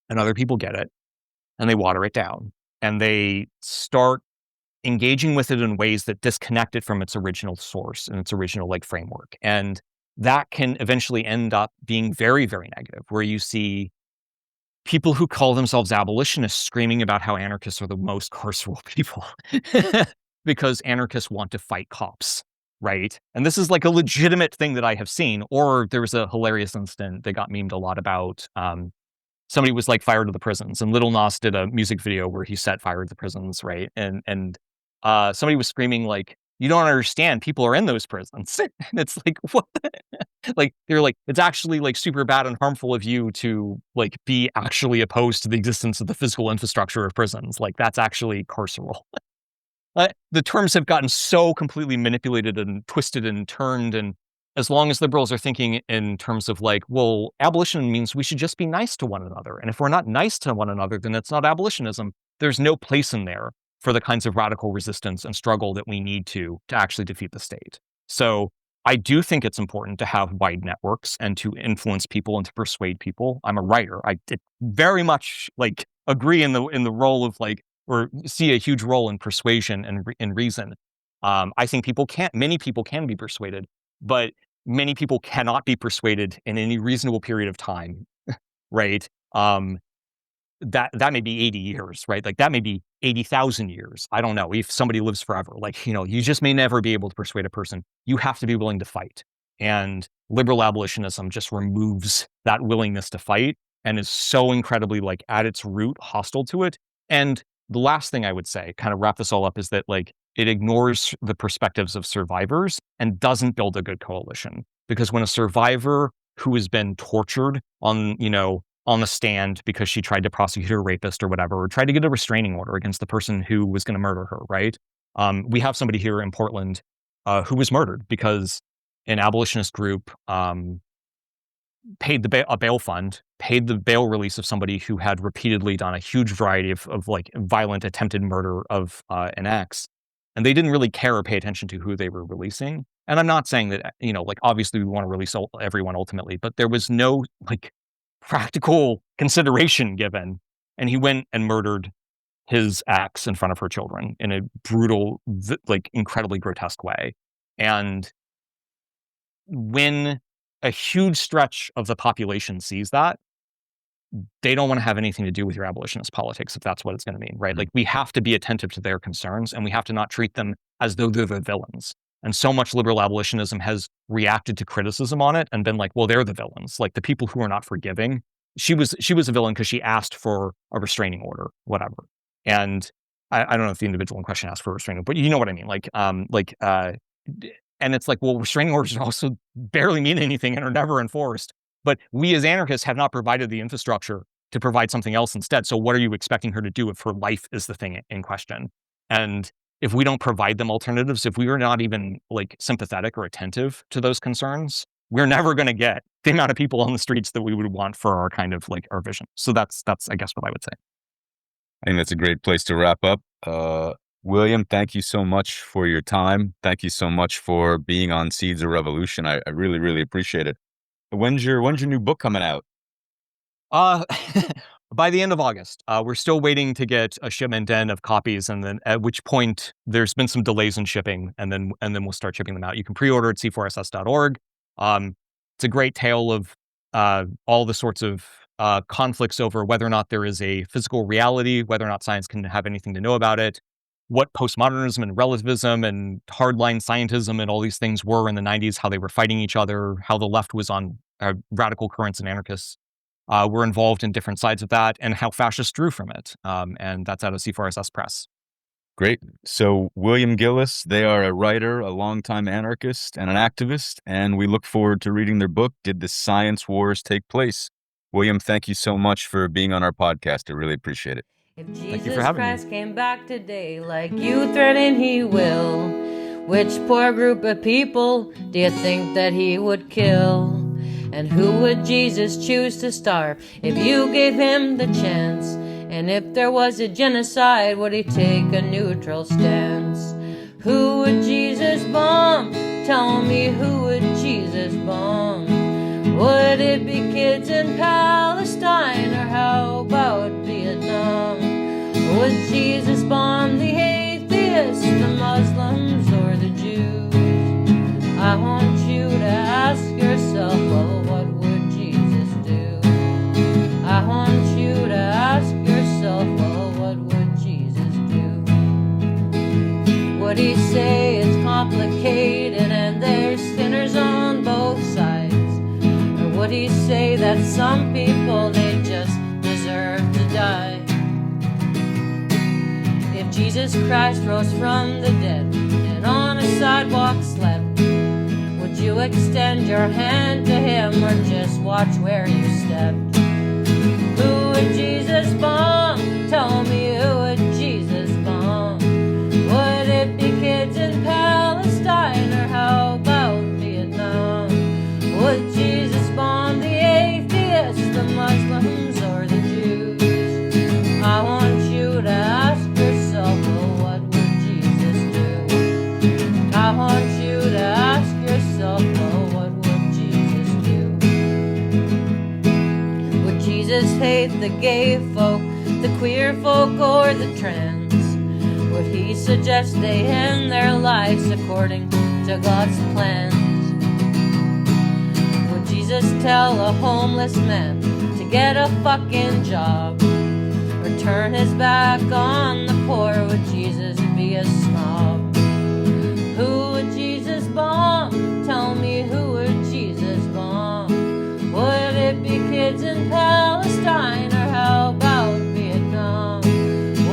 and other people get it, and they water it down, and they start engaging with it in ways that disconnect it from its original source and its original like framework. And that can eventually end up being very, very negative, where you see people who call themselves abolitionists screaming about how anarchists are the most carceral people because anarchists want to fight cops, right? And this is like a legitimate thing that I have seen. Or there was a hilarious incident that got memed a lot about. Somebody was like fired to the prisons, and Little Nas did a music video where he set fire to the prisons, right? And somebody was screaming like, "You don't understand, people are in those prisons." And it's like, what? Like, they're like, it's actually like super bad and harmful of you to like be actually opposed to the existence of the physical infrastructure of prisons. Like, that's actually carceral. The terms have gotten so completely manipulated and twisted and turned. And as long as liberals are thinking in terms of like, well, abolition means we should just be nice to one another. And if we're not nice to one another, then it's not abolitionism. There's no place in there for the kinds of radical resistance and struggle that we need to actually defeat the state. So I do think it's important to have wide networks and to influence people and to persuade people. I'm a writer. I very much like agree in the role of like, or see a huge role in persuasion and in reason. I think many people can be persuaded, but many people cannot be persuaded in any reasonable period of time, right? That may be 80 years, right? Like that may be 80,000 years. I don't know if somebody lives forever. Like, you just may never be able to persuade a person. You have to be willing to fight. And liberal abolitionism just removes that willingness to fight and is so incredibly like at its root hostile to it. And the last thing I would say, kind of wrap this all up, is that like it ignores the perspectives of survivors and doesn't build a good coalition. Because when a survivor who has been tortured on the stand because she tried to prosecute a rapist or whatever, or tried to get a restraining order against the person who was going to murder her, right? We have somebody here in Portland who was murdered because an abolitionist group paid a bail fund, paid the bail release of somebody who had repeatedly done a huge variety of like violent attempted murder of an ex. And they didn't really care or pay attention to who they were releasing. And I'm not saying that, like, obviously we want to release everyone ultimately, but there was no, like, practical consideration given. And he went and murdered his ex in front of her children in a brutal, like, incredibly grotesque way. And when a huge stretch of the population sees that, they don't want to have anything to do with your abolitionist politics, if that's what it's going to mean, right? Like, we have to be attentive to their concerns, and we have to not treat them as though they're the villains. And so much liberal abolitionism has reacted to criticism on it and been like, well, they're the villains. Like, the people who are not forgiving. She was a villain because she asked for a restraining order, whatever. And I don't know if the individual in question asked for a restraining order, but you know what I mean. And it's like, well, restraining orders also barely mean anything and are never enforced. But we as anarchists have not provided the infrastructure to provide something else instead. So what are you expecting her to do if her life is the thing in question? And if we don't provide them alternatives, if we are not even, like, sympathetic or attentive to those concerns, we're never going to get the amount of people on the streets that we would want for our kind of, like, our vision. So that's I guess what I would say. I think that's a great place to wrap up. William, thank you so much for your time. Thank you so much for being on Seeds of Revolution. I really, really appreciate it. When's your new book coming out? By the end of August. We're still waiting to get a shipment in of copies, and then at which point there's been some delays in shipping, and then we'll start shipping them out. You can pre-order at c4ss.org. It's a great tale of all the sorts of conflicts over whether or not there is a physical reality, whether or not science can have anything to know about it, what postmodernism and relativism and hardline scientism and all these things were in the 90s, how they were fighting each other, how the left was on radical currents and anarchists were involved in different sides of that, and how fascists drew from it. And that's out of C4SS Press. Great. So William Gillis, they are a writer, a longtime anarchist, and an activist, and we look forward to reading their book, Did the Science Wars Take Place? William, thank you so much for being on our podcast. I really appreciate it. If Thank you Jesus for having me. Christ came back today like you threatened he will, which poor group of people do you think that he would kill? And who would Jesus choose to starve if you gave him the chance? And if there was a genocide, would he take a neutral stance? Who would Jesus bomb? Tell me, who would Jesus bomb? Would it be kids in Palestine, or how about Vietnam? Would Jesus bomb the atheists, the Muslims, or the Jews? I want you to ask yourself, well, what would Jesus do? I want you to ask yourself, well, what would Jesus do? Would he say it's complicated and there's sinners on both sides? Or would he say that some people, they just deserve to die? If Jesus Christ rose from the dead and on a sidewalk slept, would you extend your hand to him or just watch where you stepped? Who would Jesus bomb? Tell me, who would Jesus bomb? Would it be kids in Palestine, or how about Vietnam? Would Jesus bomb the atheists, the Muslims, or the Jews? I want you to ask yourself, well, what would Jesus do? I want you to ask yourself, well, what would Jesus do? Would Jesus hate the gay folk, the queer folk, or the trans? Would he suggest they end their lives according to God's plans? Would Jesus tell a homeless man to get a fucking job, or turn his back on the poor? Would Jesus be a snob? Who would Jesus bomb? Tell me, who would Jesus bomb? Would it be kids in Palestine, or how about Vietnam?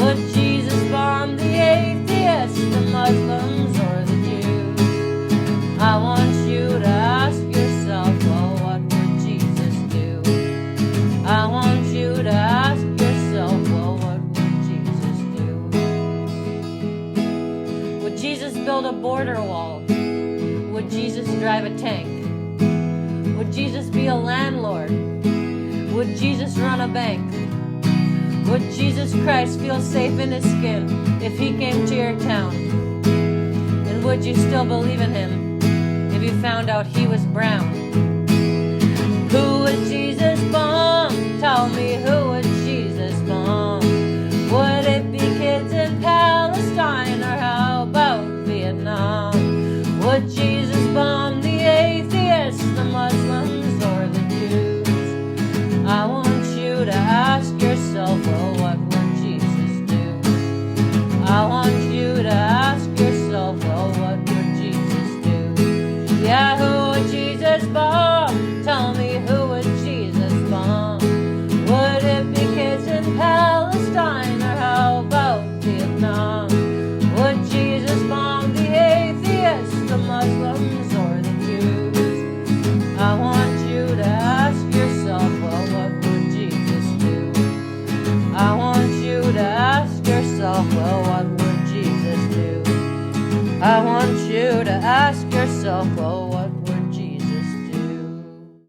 Would Jesus bomb the atheists, the Muslims, or the Jews? I want you to ask yourself, well, what would Jesus do? I want you to ask yourself, well, what would Jesus do? Would Jesus build a border wall? Would Jesus drive a tank? Would Jesus be a landlord? Would Jesus run a bank? Would Jesus Christ feel safe in his skin if he came to your town? And would you still believe in him you found out he was brown? Who would Jesus bomb? Tell me, who would Jesus bomb? Would it be kids in Palestine, or how about Vietnam? Would Jesus bomb the atheists, the Muslims, or the Jews? I want you to ask yourself, well, what would Jesus do? I want you to ask yourself, well, what would Jesus do? Yeah, who would Jesus bomb? Tell me, who would Jesus bomb? Would it be kids in Palestine, or how about Vietnam? Would Jesus bomb the atheists, the Muslims, or the Jews? I want you to ask yourself, well, what would Jesus do? I want you to ask yourself, well, what would Jesus do? I want you to ask yourself, well,